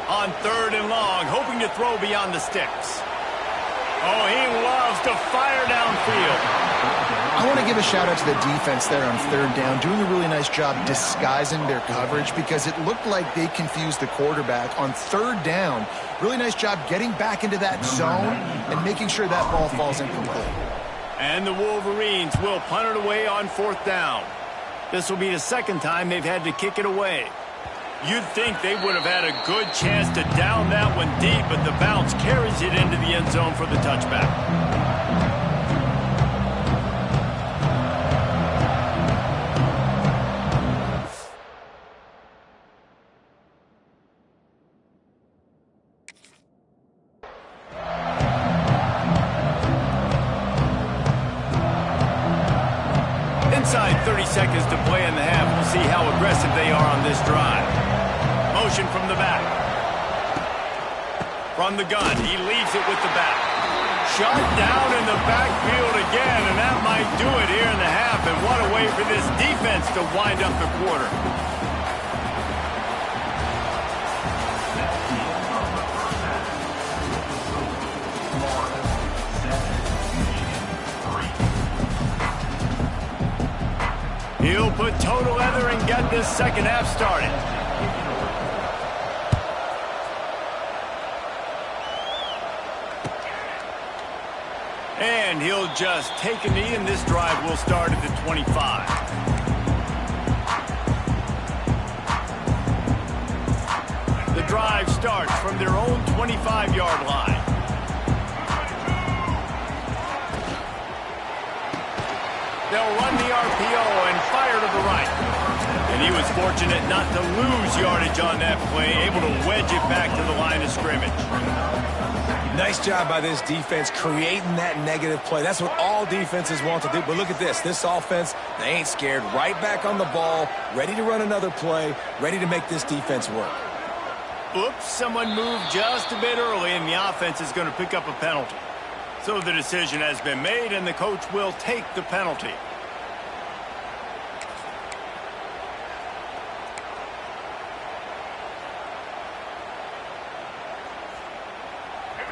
On 3rd and long, hoping to throw beyond the sticks. Oh, he loves to fire downfield. I want to give a shout-out to the defense there on 3rd down, doing a really nice job disguising their coverage because it looked like they confused the quarterback on 3rd down. Really nice job getting back into that zone and making sure that ball falls incomplete. And the Wolverines will punt it away on 4th down. This will be the 2nd time they've had to kick it away. You'd think they would have had a good chance to down that one deep, but the bounce carries it into the end zone for the touchback. Inside 30 seconds to play in the half. We'll see how aggressive they are on this drive. Motion from the back. From the gun, he leaves it with the back. Shot down in the backfield again, and that might do it here in the half. And what a way for this defense to wind up the quarter. He'll put total leather and get this second half started. And he'll just take a knee, and this drive will start at the 25. The drive starts from their own 25-yard line. They'll run the RPO and fire to the right. And he was fortunate not to lose yardage on that play, able to wedge it back to the line of scrimmage. Nice job by this defense creating that negative play. That's what all defenses want to do. But look at this. This offense, they ain't scared. Right back on the ball, ready to run another play, ready to make this defense work. Oops, someone moved just a bit early, and the offense is going to pick up a penalty. So the decision has been made, and the coach will take the penalty.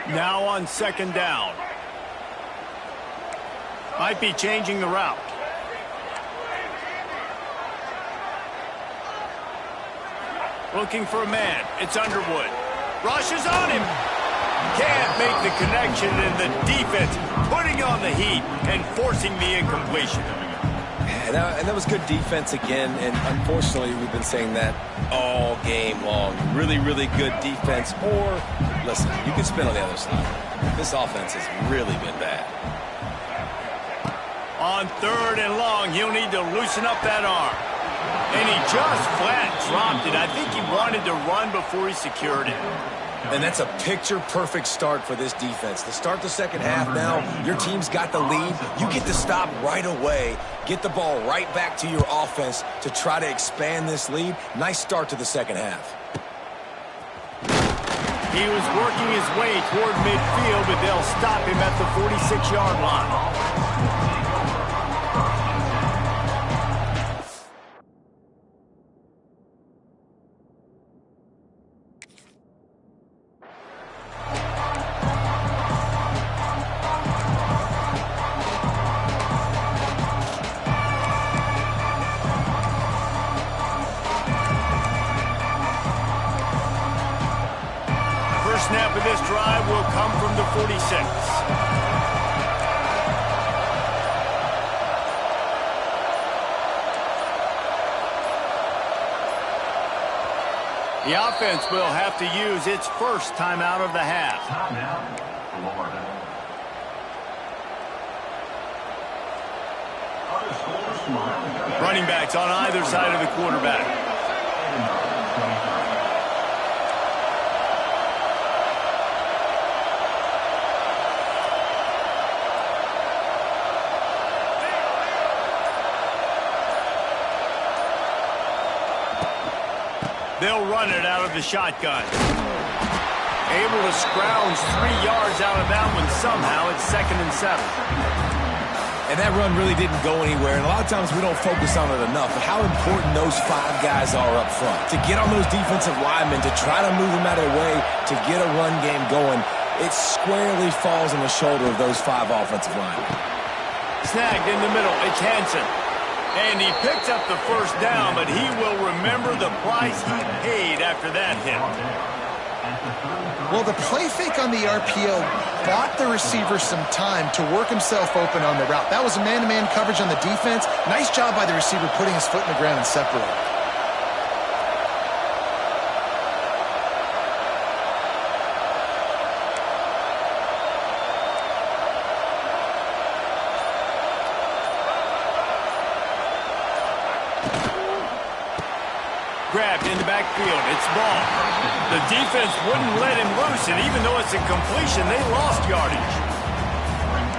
Now on second down. Might be changing the route. Looking for a man. It's Underwood. Rushes on him. Can't make the connection, and the defense putting on the heat and forcing the incompletion. And that was good defense again, and unfortunately we've been saying that all game long. Really, really good defense, or, listen, you can spin on the other side. This offense has really been bad. On third and long, he'll need to loosen up that arm. And he just flat dropped it. I think he wanted to run before he secured it. And that's a picture-perfect start for this defense. To start the second half now, your team's got the lead. You get to stop right away, get the ball right back to your offense to try to expand this lead. Nice start to the second half. He was working his way toward midfield, but they'll stop him at the 46-yard line. Snap of this drive will come from the 46. The offense will have to use its first timeout of the half. Timeout, Florida. Running backs on either side of the quarterback. They'll run it out of the shotgun. Able to scrounge 3 yards out of that one somehow. It's 2nd and 7. And that run really didn't go anywhere. And a lot of times we don't focus on it enough. But how important those 5 guys are up front. To get on those defensive linemen, to try to move them out of their way, to get a run game going, it squarely falls on the shoulder of those 5 offensive linemen. Snagged in the middle. It's Hansen. And he picks up the first down, but he will remember the price he paid after that hit. Well, the play fake on the RPO bought the receiver some time to work himself open on the route. That was a man-to-man coverage on the defense. Nice job by the receiver putting his foot in the ground and separating. Grabbed in the backfield. It's ball. The defense wouldn't let him loose, and even though it's a completion, they lost yardage.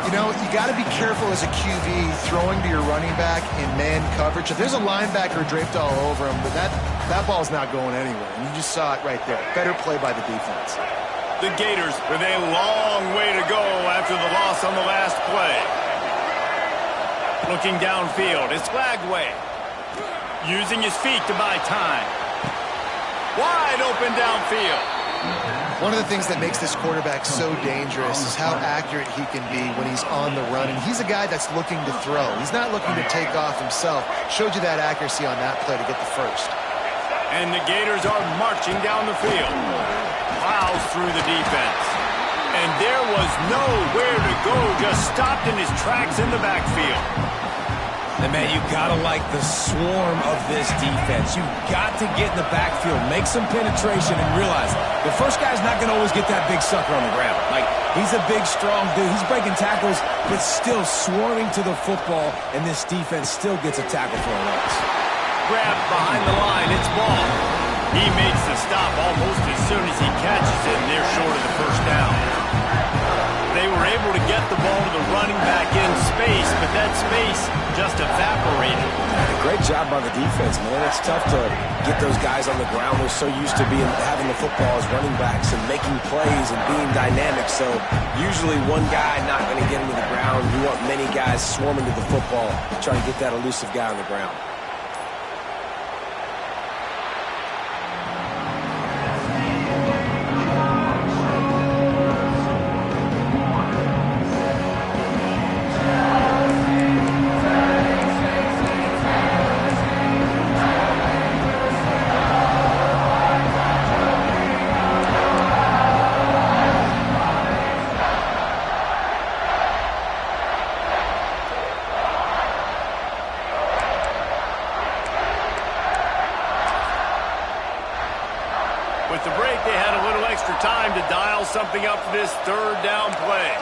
You know, you got to be careful as a QB throwing to your running back in man coverage. If there's a linebacker draped all over him, but that ball's not going anywhere. And you just saw it right there. Better play by the defense. The Gators with a long way to go after the loss on the last play. Looking downfield. It's Lagway. Using his feet to buy time. Wide open downfield. One of the things that makes this quarterback so dangerous is how accurate he can be when he's on the run. And he's a guy that's looking to throw. He's not looking to take off himself. Showed you that accuracy on that play to get the first. And the Gators are marching down the field. Plows through the defense. And there was nowhere to go, just stopped in his tracks in the backfield. And, man, you got to like the swarm of this defense. You've got to get in the backfield, make some penetration, and realize the first guy's not going to always get that big sucker on the ground. Like, he's a big, strong dude. He's breaking tackles, but still swarming to the football, and this defense still gets a tackle for a loss. Grabbed behind the line, it's ball. He makes the stop almost as soon as he catches it, and they're short of the first down. They were able to get the ball to the running back in space, but that space just evaporated. Great job by the defense, man. It's tough to get those guys on the ground. They're so used to having the football as running backs and making plays and being dynamic. So usually one guy not going to get into the ground. You want many guys swarming to the football, trying to get that elusive guy on the ground. With the break, they had a little extra time to dial something up for this third down play.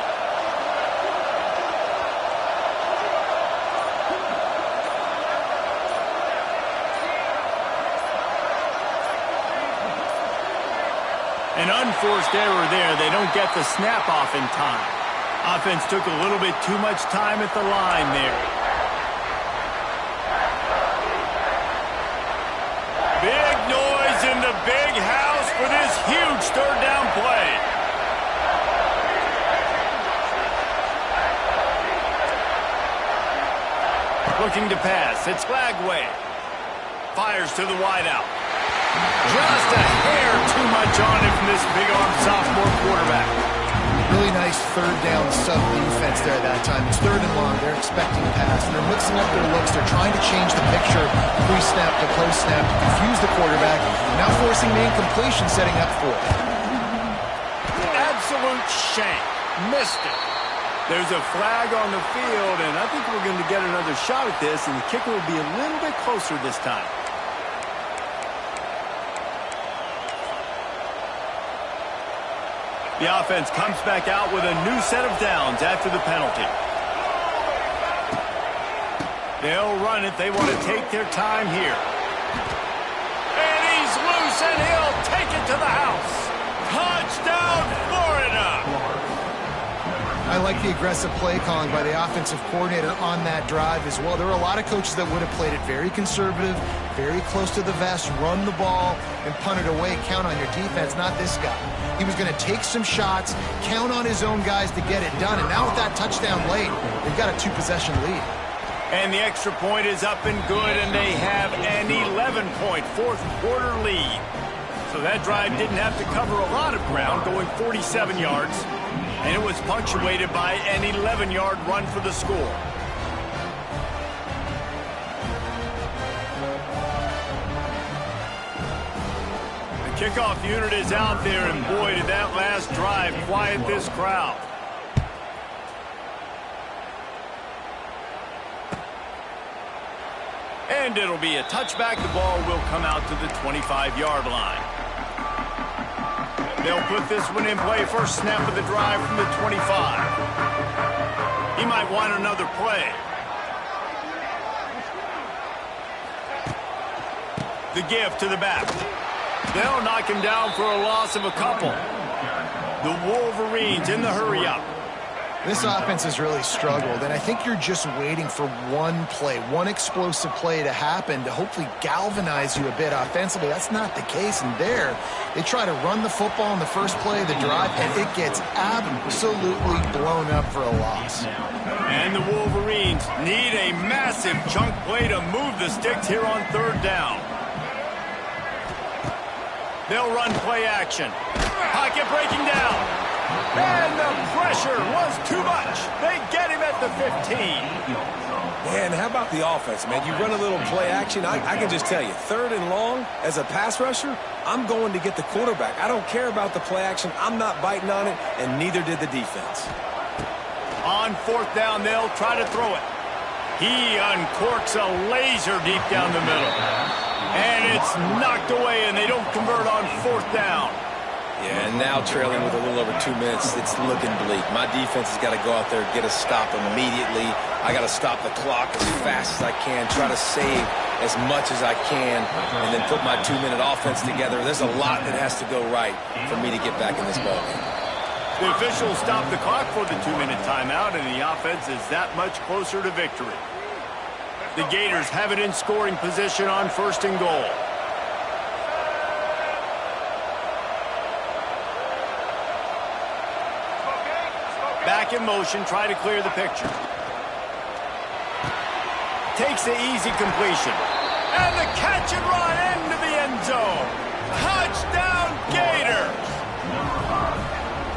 An unforced error there. They don't get the snap off in time. Offense took a little bit too much time at the line there. Big noise in the big house for this huge third down play. Looking to pass. It's Lagway. Fires to the wideout. Just a hair too much on him from this big-arm sophomore quarterback. Really nice third down sub-defense there that time. It's third and long. They're expecting a pass. And they're mixing up their looks. They're trying to change the picture pre-snap to post-snap to confuse the quarterback. Now forcing the incompletion, setting up for it. Absolute shank. Missed it. There's a flag on the field, and I think we're going to get another shot at this, and the kicker will be a little bit closer this time. The offense comes back out with a new set of downs after the penalty. They'll run it. They want to take their time here. And he's loose, and he'll take it to the house. Touchdown, Florida! I like the aggressive play calling by the offensive coordinator on that drive as well. There were a lot of coaches that would have played it very conservative, very close to the vest, run the ball, and punt it away. Count on your defense, not this guy. He was going to take some shots, count on his own guys to get it done. And now with that touchdown late, they've got a 2-possession lead. And the extra point is up and good, and they have an 11-point fourth-quarter lead. So that drive didn't have to cover a lot of ground, going 47 yards. And it was punctuated by an 11-yard run for the score. The kickoff unit is out there, and boy, did that last drive quiet this crowd. And it'll be a touchback. The ball will come out to the 25-yard line. They'll put this one in play. First snap of the drive from the 25. He might want another play. The give to the back. They'll knock him down for a loss of a couple. The Wolverines in the hurry-up. This offense has really struggled, and I think you're just waiting for one play, one explosive play to happen to hopefully galvanize you a bit offensively. That's not the case, and there, they try to run the football in the first play of the drive, and it gets absolutely blown up for a loss. And the Wolverines need a massive chunk play to move the sticks here on third down. They'll run play action. Pocket breaking down. And the pressure was too much. They get him at the 15. Man, how about the offense, man? You run a little play action. I can just tell you, 3rd and long, as a pass rusher, I'm going to get the quarterback. I don't care about the play action. I'm not biting on it, and neither did the defense. On 4th down, they'll try to throw it. He uncorks a laser deep down the middle. And it's knocked away, and they don't convert on 4th down. Yeah, and now trailing with a little over 2 minutes, it's looking bleak. My defense has got to go out there and get a stop immediately. I got to stop the clock as fast as I can, try to save as much as I can, and then put my 2-minute offense together. There's a lot that has to go right for me to get back in this ballgame. The officials stop the clock for the 2-minute timeout, and the offense is that much closer to victory. The Gators have it in scoring position on 1st and goal. Back in motion, try to clear the picture. Takes the easy completion. And the catch and run into the end zone. Touchdown, Gators!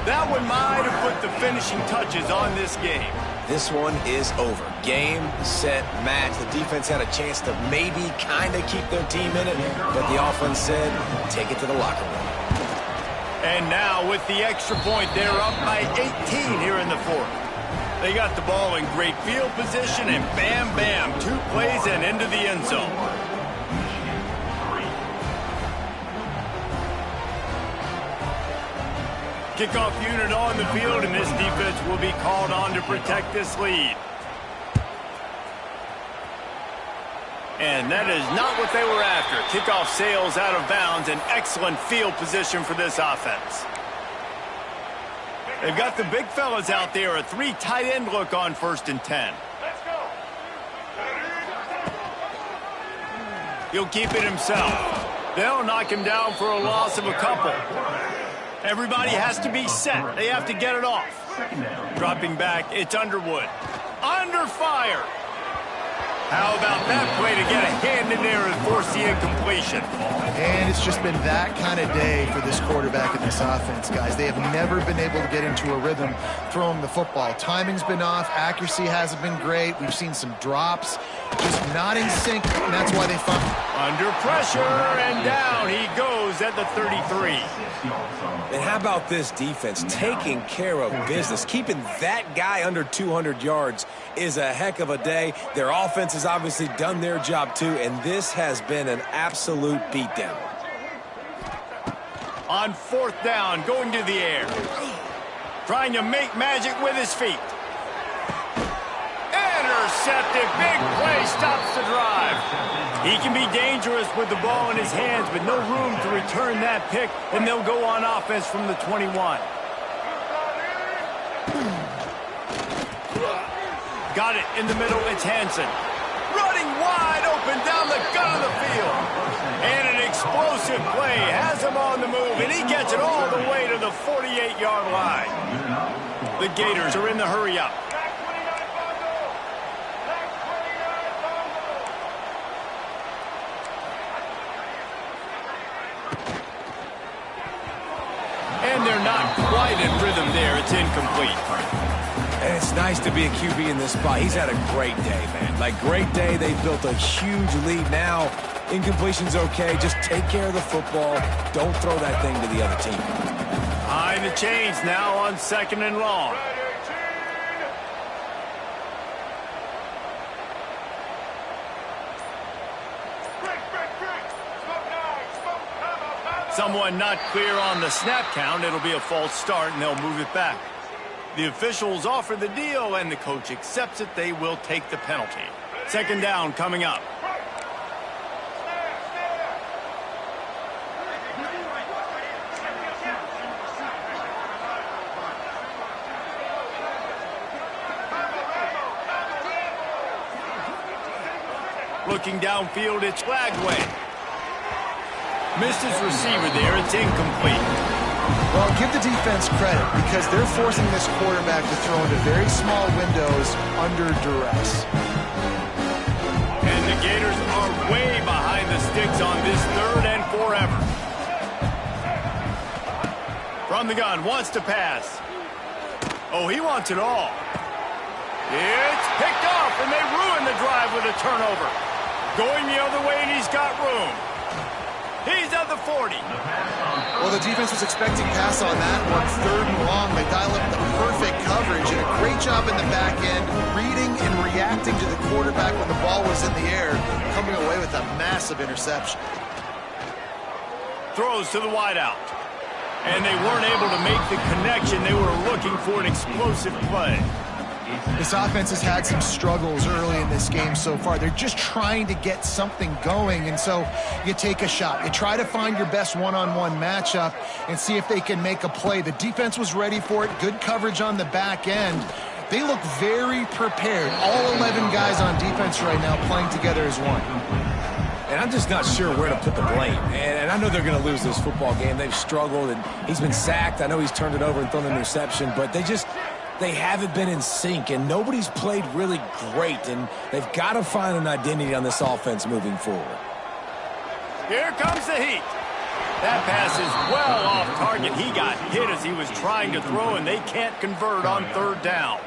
That one might have put the finishing touches on this game. This one is over. Game, set, match. The defense had a chance to maybe kind of keep their team in it, but the offense said, take it to the locker room. And now with the extra point, they're up by 18 here in the 4th. They got the ball in great field position, and bam, bam, 2 plays and into the end zone. Kickoff unit on the field, and this defense will be called on to protect this lead. And that is not what they were after. Kickoff sails out of bounds, an excellent field position for this offense. They've got the big fellas out there, a 3 tight end look on 1st and 10. He'll keep it himself. They'll knock him down for a loss of a couple. Everybody has to be set. They have to get it off. Dropping back, it's Underwood. Under fire. How about that play to get a hand in there and force the incompletion? And it's just been that kind of day for this quarterback and this offense, guys. They have never been able to get into a rhythm throwing the football. Timing's been off. Accuracy hasn't been great. We've seen some drops. Just not in sync, and that's why they fumbled. Under pressure, and down he goes at the 33. And how about this defense taking care of business? Keeping that guy under 200 yards is a heck of a day. Their offense has obviously done their job too, and this has been an absolute beatdown. On 4th down, going to the air. Trying to make magic with his feet. Intercepted. Big play stops the drive. He can be dangerous with the ball in his hands, but no room to return that pick, and they'll go on offense from the 21. Got it in the middle. It's Hansen. Running wide open down the gut of the field. And an explosive play has him on the move, and he gets it all the way to the 48-yard line. The Gators are in the hurry-up. And they're not quite in rhythm there. It's incomplete. And it's nice to be a QB in this spot. He's had a great day, man. Like, great day. They built a huge lead. Now, incompletion's okay. Just take care of the football. Don't throw that thing to the other team. Behind the chains now on 2nd and long. Someone not clear on the snap count. It'll be a false start, and they'll move it back. The officials offer the deal, and the coach accepts it. They will take the penalty. 2nd down coming up. Looking downfield, it's Flagway. Missed his receiver there. It's incomplete. Well, give the defense credit because they're forcing this quarterback to throw into very small windows under duress. And the Gators are way behind the sticks on this 3rd and forever. From the gun, wants to pass. Oh, he wants it all. It's picked off, and they ruin the drive with a turnover. Going the other way, and he's got room. He's at the 40. Well, the defense was expecting pass on that one. 3rd and long. They dial up the perfect coverage, and a great job in the back end, reading and reacting to the quarterback when the ball was in the air, coming away with a massive interception. Throws to the wideout. And they weren't able to make the connection. They were looking for an explosive play. This offense has had some struggles early in this game so far. They're just trying to get something going, and so you take a shot. You try to find your best one-on-one matchup and see if they can make a play. The defense was ready for it. Good coverage on the back end. They look very prepared. All 11 guys on defense right now playing together as one. And I'm just not sure where to put the blame. And I know they're going to lose this football game. They've struggled, and he's been sacked. I know he's turned it over and thrown an interception, but they haven't been in sync, and nobody's played really great, and they've got to find an identity on this offense moving forward. Here comes the heat. That pass is well off target. He got hit as he was trying to throw, and they can't convert on 3rd down.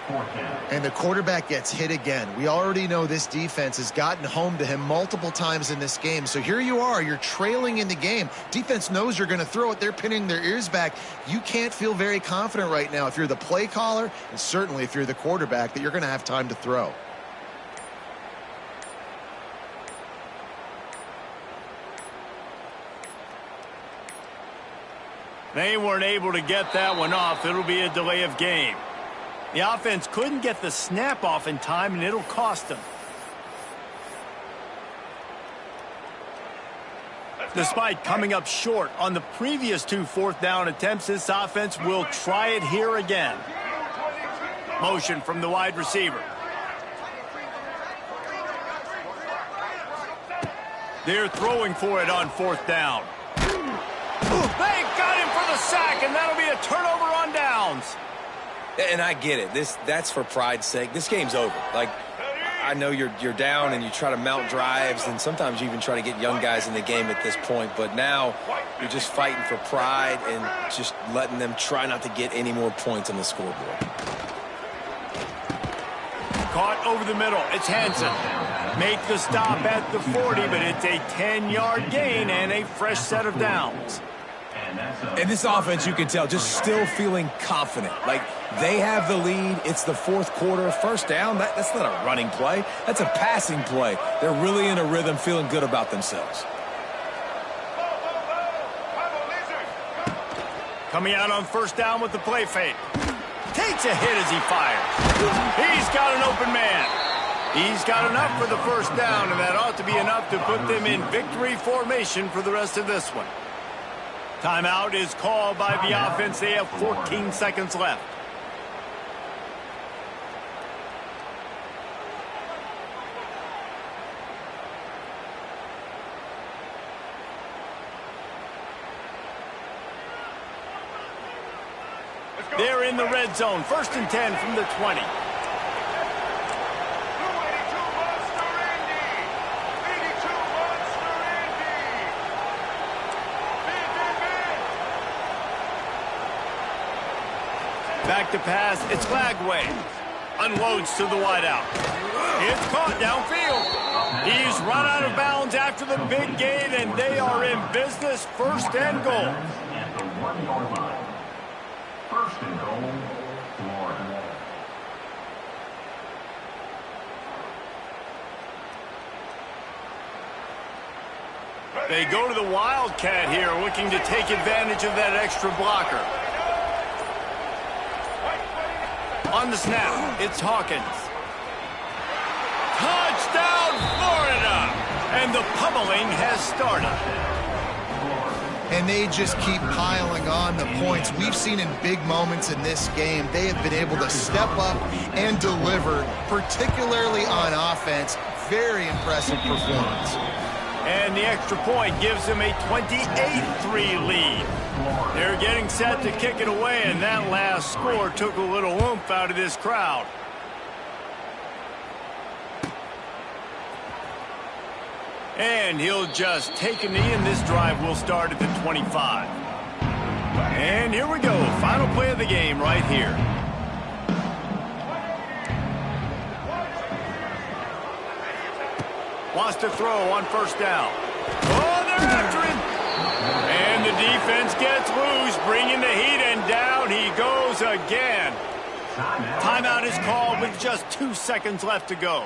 And the quarterback gets hit again. We already know this defense has gotten home to him multiple times in this game. So here you are. You're trailing in the game. Defense knows you're going to throw it. They're pinning their ears back. You can't feel very confident right now if you're the play caller, and certainly if you're the quarterback, that you're going to have time to throw. They weren't able to get that one off. It'll be a delay of game. The offense couldn't get the snap off in time, and it'll cost them. Despite coming up short on the previous 2 4th down attempts, this offense will try it here again. Motion from the wide receiver. They're throwing for it on 4th down. They got him for the sack, and that'll be a turnover on downs. And I get it. That's for pride's sake. This game's over. Like, I know you're down and you try to mount drives, and sometimes you even try to get young guys in the game at this point. But now you're just fighting for pride and just letting them try not to get any more points on the scoreboard. Caught over the middle. It's Hansen. Make the stop at the 40, but it's a 10-yard gain and a fresh set of downs. And this offense, you can tell, just still feeling confident. Like, they have the lead. It's the 4th quarter. 1st down, that's not a running play. That's a passing play. They're really in a rhythm, feeling good about themselves. Coming out on 1st down with the play fake. Takes a hit as he fires. He's got an open man. He's got enough for the 1st down, and that ought to be enough to put them in victory formation for the rest of this one. Timeout is called by the offense. They have 14 seconds left. They're in the red zone. 1st and 10 from the 20. Back to pass. It's Lagway. Unloads to the wideout. It's caught downfield. He's run out of bounds after the big gain, and they are in business. 1st and goal. At the 1-yard line. 1st and goal, Florida. They go to the Wildcat here, looking to take advantage of that extra blocker. On the snap, it's Hawkins. Touchdown, Florida! And the pummeling has started. And they just keep piling on the points. We've seen in big moments in this game, they have been able to step up and deliver, particularly on offense. Very impressive performance. And the extra point gives them a 28-3 lead. They're getting set to kick it away, and that last score took a little oomph out of this crowd. And he'll just take a knee, and this drive will start at the 25. And here we go. Final play of the game right here. Wants to throw on first down. Oh, they're after him. And the defense gets loose, bringing the heat, and down he goes again. Timeout is called with just 2 seconds left to go.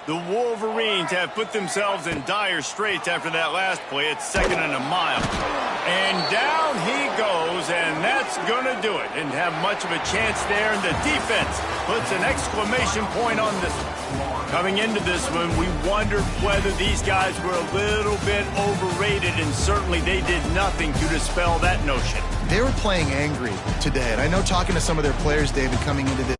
The Wolverines have put themselves in dire straits after that last play. It's 2nd and a mile. And down he goes, and that's going to do it. Didn't have much of a chance there, and the defense puts an exclamation point on this one. Coming into this one, we wondered whether these guys were a little bit overrated, and certainly they did nothing to dispel that notion. They were playing angry today, and I know talking to some of their players, David, coming into this